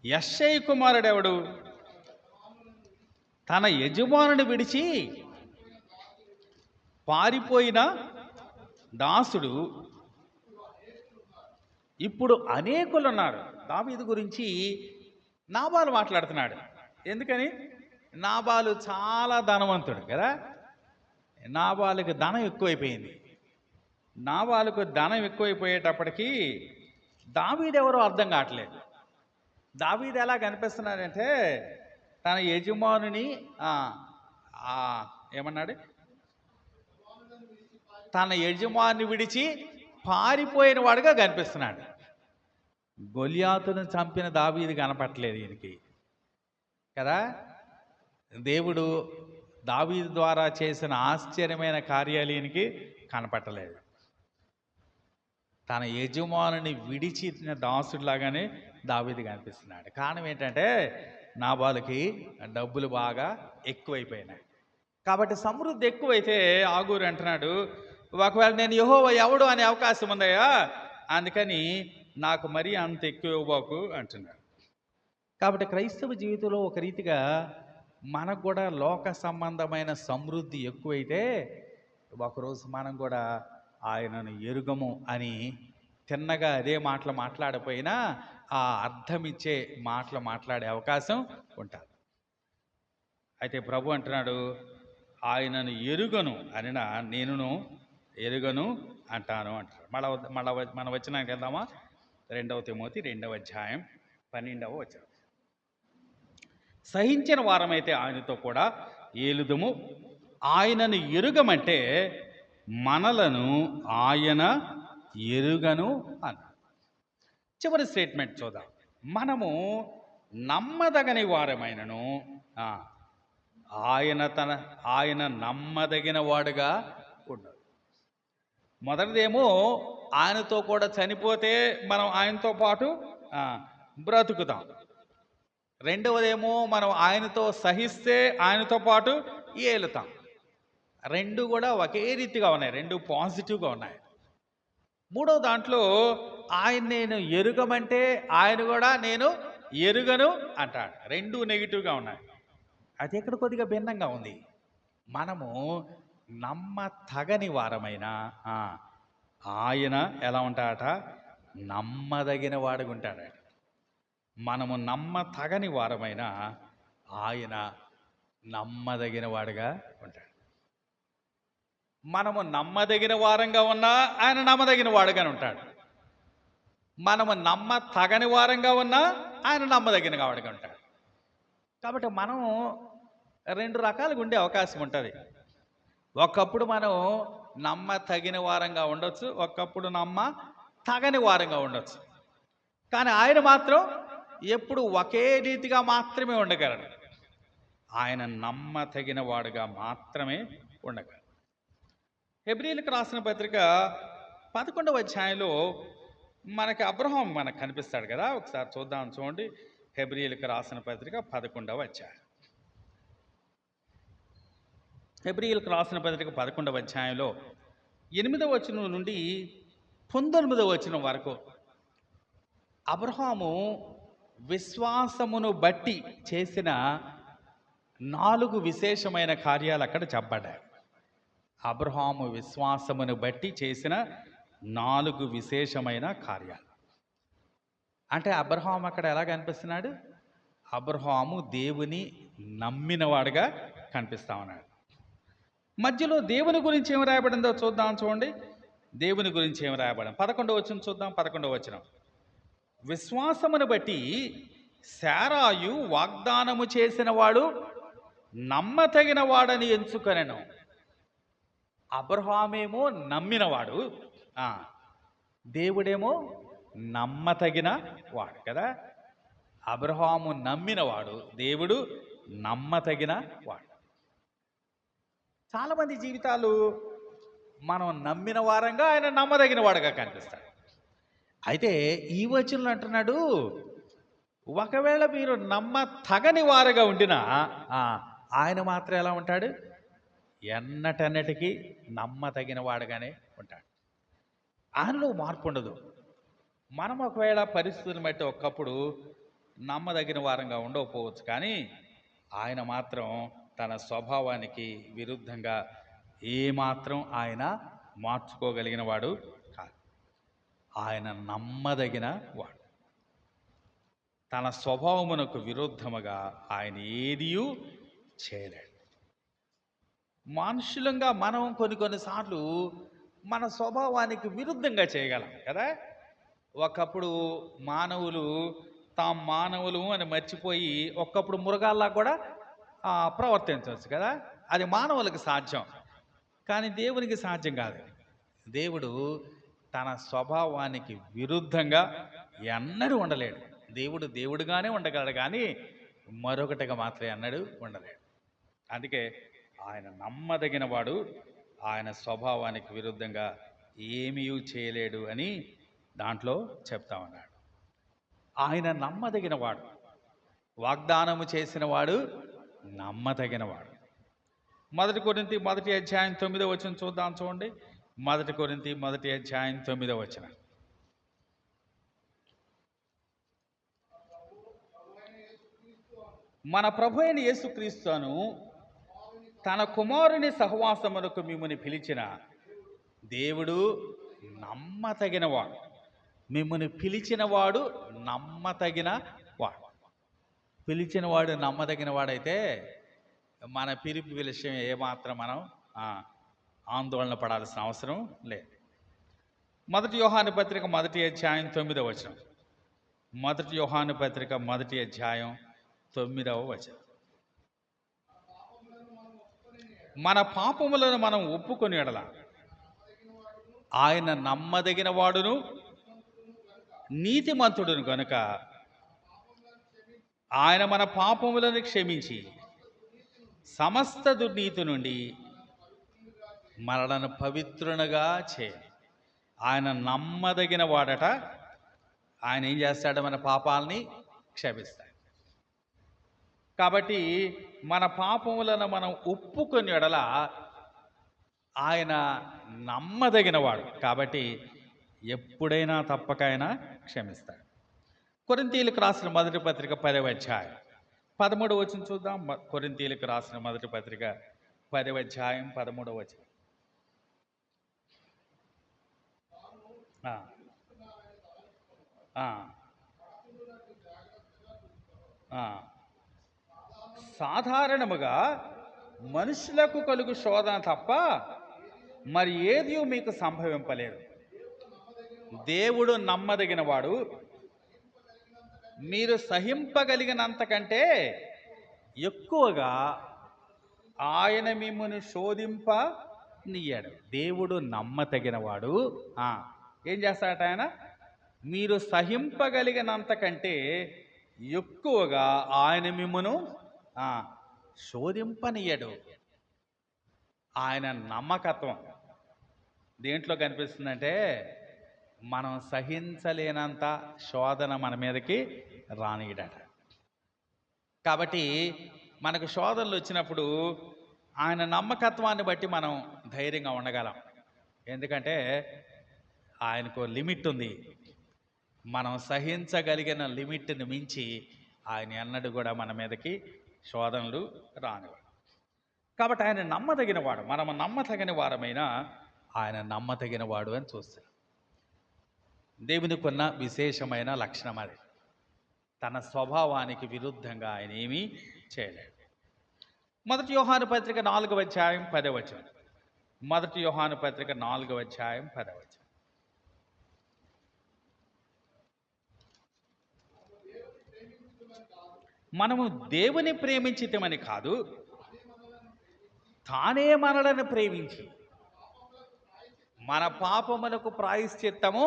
యెష్షయి కుమారుడు ఎవడు, తన యజమానుని విడిచి పారిపోయిన దాసుడు, ఇప్పుడు అనేకులు ఉన్నారు. దావీదు గురించి నాబాలు మాట్లాడుతున్నాడు. ఎందుకని? నాబాలు చాలా ధనవంతుడు కదా. నాబాలుకి ధనం ఎక్కువైపోయింది. నాబాలుకు ధనం ఎక్కువైపోయేటప్పటికీ దావీదు ఎవరో అర్థం కావట్లేదు. దావీదు ఎలా కనిపిస్తున్నాడంటే తన యజమానుని ఏమన్నాడు, తన యజమాని విడిచి పారిపోయిన వాడుగా కనిపిస్తున్నాడు. గొలియాతును చంపిన దావీదు కనపట్టలేదు ఈయనకి కదా. దేవుడు దావీదు ద్వారా చేసిన ఆశ్చర్యమైన కార్యాలు ఈయనకి కనపట్టలేదు. తన యజమానుని విడిచిన దాసుడిలాగానే దావీదు కనిపిస్తున్నాడు. కారణం ఏంటంటే నాబాలుకి డబ్బులు బాగా ఎక్కువైపోయినాయి. కాబట్టి సమృద్ధి ఎక్కువైతే ఆగూరు అంటున్నాడు, ఒకవేళ నేను యెహోవా ఎవడు అనే అవకాశం ఉందయ్యా, అందుకని నాకు మరీ అంత ఎక్కువ ఇవ్వకు అంటున్నాడు. కాబట్టి క్రైస్తవ జీవితంలో ఒక రీతిగా మనకు కూడా లోక సంబంధమైన సమృద్ధి ఎక్కువైతే ఒకరోజు మనం కూడా ఆయనను ఎరుగము అని తిన్నగా అదే మాటలు మాట్లాడపోయినా ఆ అర్థమిచ్చే మాటలు మాట్లాడే అవకాశం ఉంటుంది. అయితే ప్రభు అంటున్నాడు, ఆయనను ఎరుగను అనినా నేనును ఎరుగను అంటాను అంటారు. మన వచనానికి వెళ్దామా. 2వ తిమోతి 2వ అధ్యాయం 12వ వచనం. సహించిన వారమైతే ఆయనతో కూడా ఏలుదుము, ఆయనను ఎరుగమంటే మనలను ఆయన ఎరుగను అన్నాడు. చివరి స్టేట్మెంట్ చూద్దాం. మనము నమ్మదగని వారమైనను ఆయన నమ్మదగిన వాడుగా ఉండదు. మొదటిదేమో ఆయనతో కూడా చనిపోతే మనం ఆయనతో పాటు బ్రతుకుతాం. రెండవదేమో మనం ఆయనతో సహిస్తే ఆయనతో పాటు ఏలుతాం. రెండు కూడా ఒకే రీతిగా ఉన్నాయి, రెండు పాజిటివ్గా ఉన్నాయి. మూడవ దాంట్లో ఆయన నేను ఎరుగమంటే ఆయన కూడా నేను ఎరుగను అంటాడు. రెండు నెగిటివ్గా ఉన్నాయి. అది ఎక్కడ కొద్దిగా భిన్నంగా ఉంది. మనము నమ్మతగని వారమైన ఆయన ఎలా ఉంటాడట, నమ్మదగిన వాడుగా ఉంటాడట. మనము నమ్మతగని వారమైన ఆయన నమ్మదగిన వాడుగా ఉంటాడు. మనము నమ్మదగిన వారంగా ఉన్నా ఆయన నమ్మదగిన వాడుగానే ఉంటాడు. మనము నమ్మతగని వారంగా ఉన్నా ఆయన నమ్మదగిన వాడుగా ఉంటాడు. కాబట్టి మనం రెండు రకాలుగా ఉండే అవకాశం ఉంటుంది. ఒకప్పుడు మనం నమ్మతగిన వారంగా ఉండొచ్చు, ఒకప్పుడు తగని వారంగా ఉండొచ్చు. కానీ ఆయన మాత్రం ఎప్పుడు ఒకే రీతిగా మాత్రమే ఉండగలడు. ఆయన నమ్మతగిన వాడుగా మాత్రమే ఉండగలడు. హెబ్రీయులకు రాసిన పత్రిక 11వ అధ్యాయంలో మనకి అబ్రహాం మనకు కనిపిస్తాడు కదా. ఒకసారి చూద్దాం, చూడండి. హెబ్రీయులకు రాసిన పత్రిక 11వ అధ్యాయం. హెబ్రీయులకు రాసిన పత్రిక 11వ అధ్యాయంలో 8వ వచనం నుండి 19వ వచనం వరకు అబ్రహాము విశ్వాసమును బట్టి చేసిన 4 విశేషమైన కార్యాలు అక్కడ చెప్పబడ్డాయి. అబ్రహాము విశ్వాసమును బట్టి చేసిన 4 విశేషమైన కార్యాలు. అంటే అబ్రహాము అక్కడ ఎలా కనిపిస్తున్నాడు? అబ్రహాము దేవుని నమ్మినవాడుగా కనిపిస్తా ఉన్నాడు. మధ్యలో దేవుని గురించి ఏమి రాయబడిందో చూద్దాం, చూడండి. దేవుని గురించి ఏమి రాయబడింది 11వ వచనం చూద్దాం. 11వ వచనం, విశ్వాసమును బట్టి శారాయు వాగ్దానము చేసిన వాడు నమ్మతగిన వాడని ఎంచుకొనెను. అబ్రహామేమో నమ్మినవాడు, దేవుడేమో నమ్మతగిన వాడు కదా. అబ్రహాము నమ్మినవాడు, దేవుడు నమ్మతగిన వాడు. చాలామంది జీవితాలు మనం నమ్మిన వారంగా, ఆయన నమ్మదగిన వాడుగా కనిపిస్తాడు. అయితే ఈ వచనంలో అంటున్నాడు, ఒకవేళ మీరు నమ్మతగని వారుగా ఉండినా ఆయన మాత్రం ఎలా ఉంటాడు? ఎన్నటన్నిటికీ నమ్మతగిన వాడుగానే ఉంటాడు. ఆయనలో మార్పు ఉండదు. మనం ఒకవేళ పరిస్థితులను బట్టి ఒక్కప్పుడు నమ్మదగిన వారంగా ఉండకపోవచ్చు, కానీ ఆయన మాత్రం తన స్వభావానికి విరుద్ధంగా ఏమాత్రం ఆయన మార్చుకోగలిగిన వాడు కాదు. ఆయన నమ్మదగిన వాడు. తన స్వభావమునకు విరుద్ధముగా ఆయన ఏదియూ చేయలేడు. మనుషులంగా మనం కొన్నిసార్లు మన స్వభావానికి విరుద్ధంగా చేయగలం కదా. ఒకప్పుడు మానవులు తాము మానవులు అని మర్చిపోయి ఒక్కప్పుడు మృగాల్లా కూడా ప్రవర్తించవచ్చు కదా. అది మానవులకు సాధ్యం, కానీ దేవునికి సాధ్యం కాదు. దేవుడు తన స్వభావానికి విరుద్ధంగా ఎన్నడూ ఉండలేడు. దేవుడు దేవుడుగానే ఉండగలడు, కానీ మరొకటిగా మాత్రం ఎన్నడూ ఉండలేడు. అందుకే ఆయన నమ్మదగిన వాడు, ఆయన స్వభావానికి విరుద్ధంగా ఏమీ చేయలేడు అని దాంట్లో చెప్తా ఉన్నాడు. ఆయన నమ్మదగిన వాడు, వాగ్దానము చేసిన వాడు నమ్మదగినవాడు. 1 కొరింథీ 1వ అధ్యాయం 9వ వచనం చూద్దాం, చూడండి. 1 కొరింథీ 1వ అధ్యాయం 9వ వచనం, మన ప్రభు అయిన యేసుక్రీస్తును తన కుమారుని సహవాసమునకు మిమ్ముని పిలిచిన దేవుడు నమ్మతగినవాడు. మిమ్ముని పిలిచినవాడు నమ్మతగిన వాడు. పిలిచినవాడు నమ్మదగిన వాడైతే మన పిలుపు విషయం ఏమాత్రం మనం ఆందోళన పడాల్సిన అవసరం లేదు. 1 యోహాను పత్రిక 1వ అధ్యాయం 9వ వచనం. 1 యోహాను పత్రిక 1వ అధ్యాయం 9వ వచనం, మన పాపములను మనం ఒప్పుకొని ఎడల ఆయన నమ్మదగిన వాడును నీతిమంతుడును గనుక ఆయన మన పాపములను క్షమించి సమస్త దుర్నీతి నుండి మనలను పవిత్రునిగా చేయ. ఆయన నమ్మదగిన వాడట. ఆయన ఏం చేస్తాడు? మన పాపాలని క్షమిస్తాడు. కాబట్టి మన పాపములను మనం ఒప్పుకొని ఎడల ఆయన నమ్మదగినవాడు. కాబట్టి ఎప్పుడైనా తప్పక ఆయన క్షమిస్తాడు. కొరింథీయులకు రాసిన 1వ పత్రిక 10వ అధ్యాయం 13వ వచనం చూద్దాం. కొరింథీయులకు రాసిన 1వ పత్రిక 10వ అధ్యాయం 13వ వచనం, ఆ, సాధారణముగా మనుషులకు కలుగు శోధన తప్ప మరి ఏది మీకు సంభవింపలేదు. దేవుడు నమ్మదగినవాడు, మీరు సహింపగలిగినంతకంటే ఎక్కువగా ఆయన మిమ్మల్ని శోధింపనీయడు. దేవుడు నమ్మతగినవాడు. ఆ, ఏం చేస్తాడట ఆయన? మీరు సహింపగలిగినంతకంటే ఎక్కువగా ఆయన మిమ్మను శోధింపనీయడు. ఆయన నమ్మకత్వం దేంట్లో కనిపిస్తుందంటే, మనం సహించలేనంత శోధన మన మీదకి రానియడట. కాబట్టి మనకు శోధనలు వచ్చినప్పుడు ఆయన నమ్మకత్వాన్ని బట్టి మనం ధైర్యంగా ఉండగలం. ఎందుకంటే ఆయనకు లిమిట్ ఉంది. మనం సహించగలిగిన లిమిట్ని మించి ఆయన ఎన్నడూ కూడా మన మీదకి శోధనలు రానివాడు. కాబట్టి ఆయన నమ్మదగిన వాడు. మనము నమ్మతగిన వారమైనా ఆయన నమ్మతగిన వాడు అని చూస్తాం. దేవునికి ఉన్న విశేషమైన లక్షణం అది. తన స్వభావానికి విరుద్ధంగా ఆయన ఏమీ చేయలేడు. 1 యోహాను పత్రిక 4వ అధ్యాయం 10వ వచనం. 1 యోహాను పత్రిక 4వ అధ్యాయం 10వ వచనం. మనము దేవుని ప్రేమించితమని కాదు, తానే మనలను ప్రేమించి మన పాపములకు ప్రాయశ్చిత్తము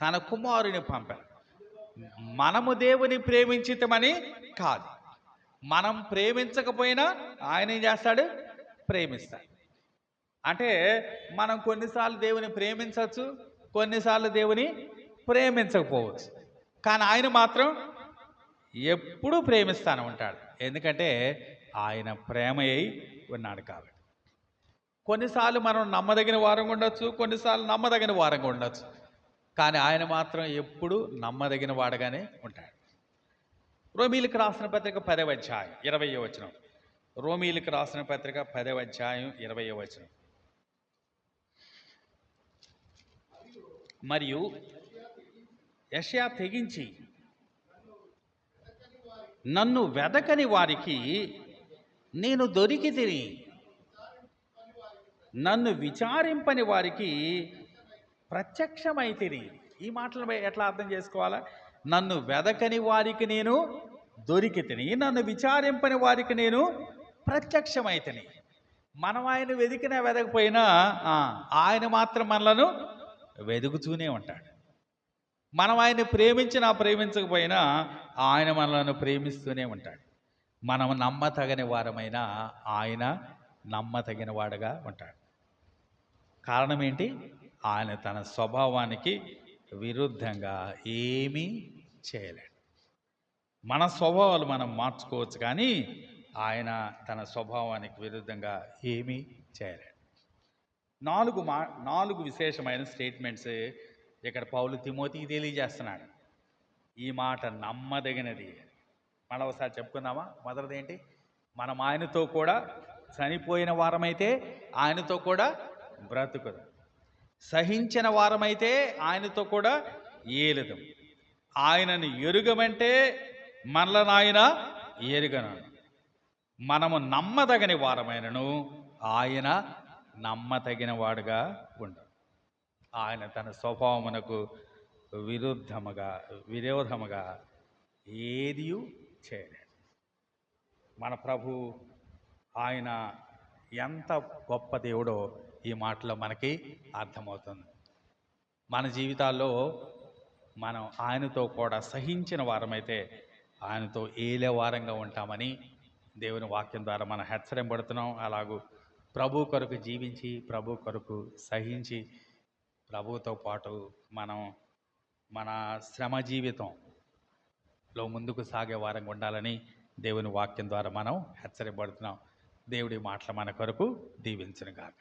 తన కుమారుని పంపారు. మనము దేవుని ప్రేమించితమని కాదు. మనం ప్రేమించకపోయినా ఆయన ఏం చేస్తాడు? ప్రేమిస్తాడు. అంటే మనం కొన్నిసార్లు దేవుని ప్రేమించవచ్చు, కొన్నిసార్లు దేవుని ప్రేమించకపోవచ్చు. కానీ ఆయన మాత్రం ఎప్పుడూ ప్రేమిస్తానే ఉంటాడు. ఎందుకంటే ఆయన ప్రేమ అయి ఉన్నాడు కాబట్టి. కొన్నిసార్లు మనం నమ్మదగిన వారంగా ఉండొచ్చు, కొన్నిసార్లు నమ్మదగిన వారంగా ఉండొచ్చు. కానీ ఆయన మాత్రం ఎప్పుడు నమ్మదగిన వాడుగానే ఉంటాడు. రోమీలకు రాసిన పత్రిక 10వ అధ్యాయం 20వ వచనం. రోమీలకు రాసిన పత్రిక 10వ అధ్యాయం 20వ వచనం. మరియు యెషయా తెగించి నన్ను వెదకని వారికి నేను దొరికితిని, నన్ను విచారింపని వారికి ప్రత్యక్షమైతిని. ఈ మాటలు ఎట్లా అర్థం చేసుకోవాలా? నన్ను వెదకని వారికి నేను దొరికితిని, నన్ను విచారింపని వారికి నేను ప్రత్యక్షమైతిని. మనం ఆయన వెదికినా వెదకపోయినా ఆయన మాత్రం మనలను వెదుకుతూనే ఉంటాడు. మనం ఆయన ప్రేమించినా ప్రేమించకపోయినా ఆయన మనలను ప్రేమిస్తూనే ఉంటాడు. మనం నమ్మతగని వారమైనా ఆయన నమ్మతగిన వాడుగా ఉంటాడు. కారణం ఏంటి? ఆయన తన స్వభావానికి విరుద్ధంగా ఏమీ చేయలేడు. మన స్వభావాలు మనం మార్చుకోవచ్చు, కానీ ఆయన తన స్వభావానికి విరుద్ధంగా ఏమీ చేయలేడు. 4 విశేషమైన స్టేట్మెంట్స్ ఇక్కడ పౌలు తిమోతికి తెలియజేస్తున్నాడు. ఈ మాట నమ్మదగినది. మళ్ళీ ఒకసారి చెప్పుకుందామా? మొదటిది ఏంటి? మనం ఆయనతో కూడా చనిపోయిన వారమైతే ఆయనతో కూడా బ్రతుకుదు. సహించిన వారమైతే ఆయనతో కూడా ఏలుదు. ఆయనను ఎరుగమంటే మనలను ఆయన ఎరుగను. మనము నమ్మదగని వారమైనను ఆయన నమ్మతగిన వాడుగా ఉండు. ఆయన తన స్వభావమునకు విరోధముగా ఏది చేయలేడు. మన ప్రభు ఆయన ఎంత గొప్ప దేవుడో ఈ మాటలో మనకి అర్థమవుతుంది. మన జీవితాల్లో మనం ఆయనతో కూడా సహించిన వారమైతే ఆయనతో ఏలే వారంగా ఉంటామని దేవుని వాక్యం ద్వారా మనం హెచ్చరింపబడుతున్నాం. అలాగూ ప్రభు కొరకు జీవించి, ప్రభు కొరకు సహించి, ప్రభుతో పాటు మనం మన శ్రమ జీవితంలో ముందుకు సాగే వారంగా ఉండాలని దేవుని వాక్యం ద్వారా మనం హెచ్చరింపబడుతున్నాం. దేవుడి మాటలు మన కొరకు దీవించును గాక.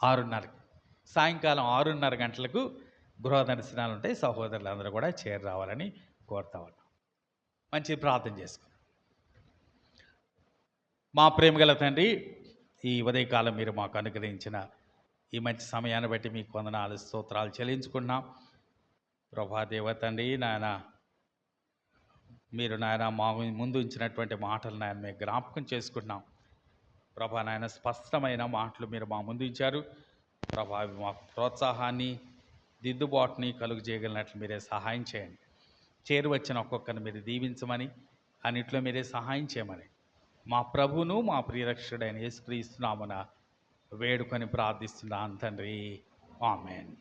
6:30 సాయంకాలం 6:30 గంటలకు గృహ దర్శనాలు ఉంటాయి. సహోదరులందరూ కూడా చేరి రావాలని కోరుతా ఉన్నాం. మంచి ప్రార్థన చేసుకుందాం. మా ప్రేమగల తండ్రి, ఈ ఉదయకాలం మీరు మాకు అనుగ్రహించిన ఈ మంచి సమయాన్ని బట్టి మీకు వందనాలు, స్తోత్రాలు చెల్లించుకున్నాం. ప్రభా దేవ తండ్రి నాయన, మీరు నాయన మా ముందు ఉంచినటువంటి మాటలు నాయన మేము జ్ఞాపకం చేసుకుంటున్నాం. ప్రభా నాయన, స్పష్టమైన మాటలు మీరు మా ముందు ఇచ్చారు. ప్రభా అవి మాకు ప్రోత్సాహాన్ని, దిద్దుబాటుని కలుగు చేయగలిగినట్లు మీరే సహాయం చేయండి. చేరువచ్చిన ఒక్కొక్కరిని మీరు దీవించమని, అన్నిట్లో మీరే సహాయం చేయమని మా ప్రభువును మా ప్రియరక్షకుడైన యేసుక్రీస్తు నామమున వేడుకొని ప్రార్థిస్తున్నాను తండ్రి. ఆమేన్.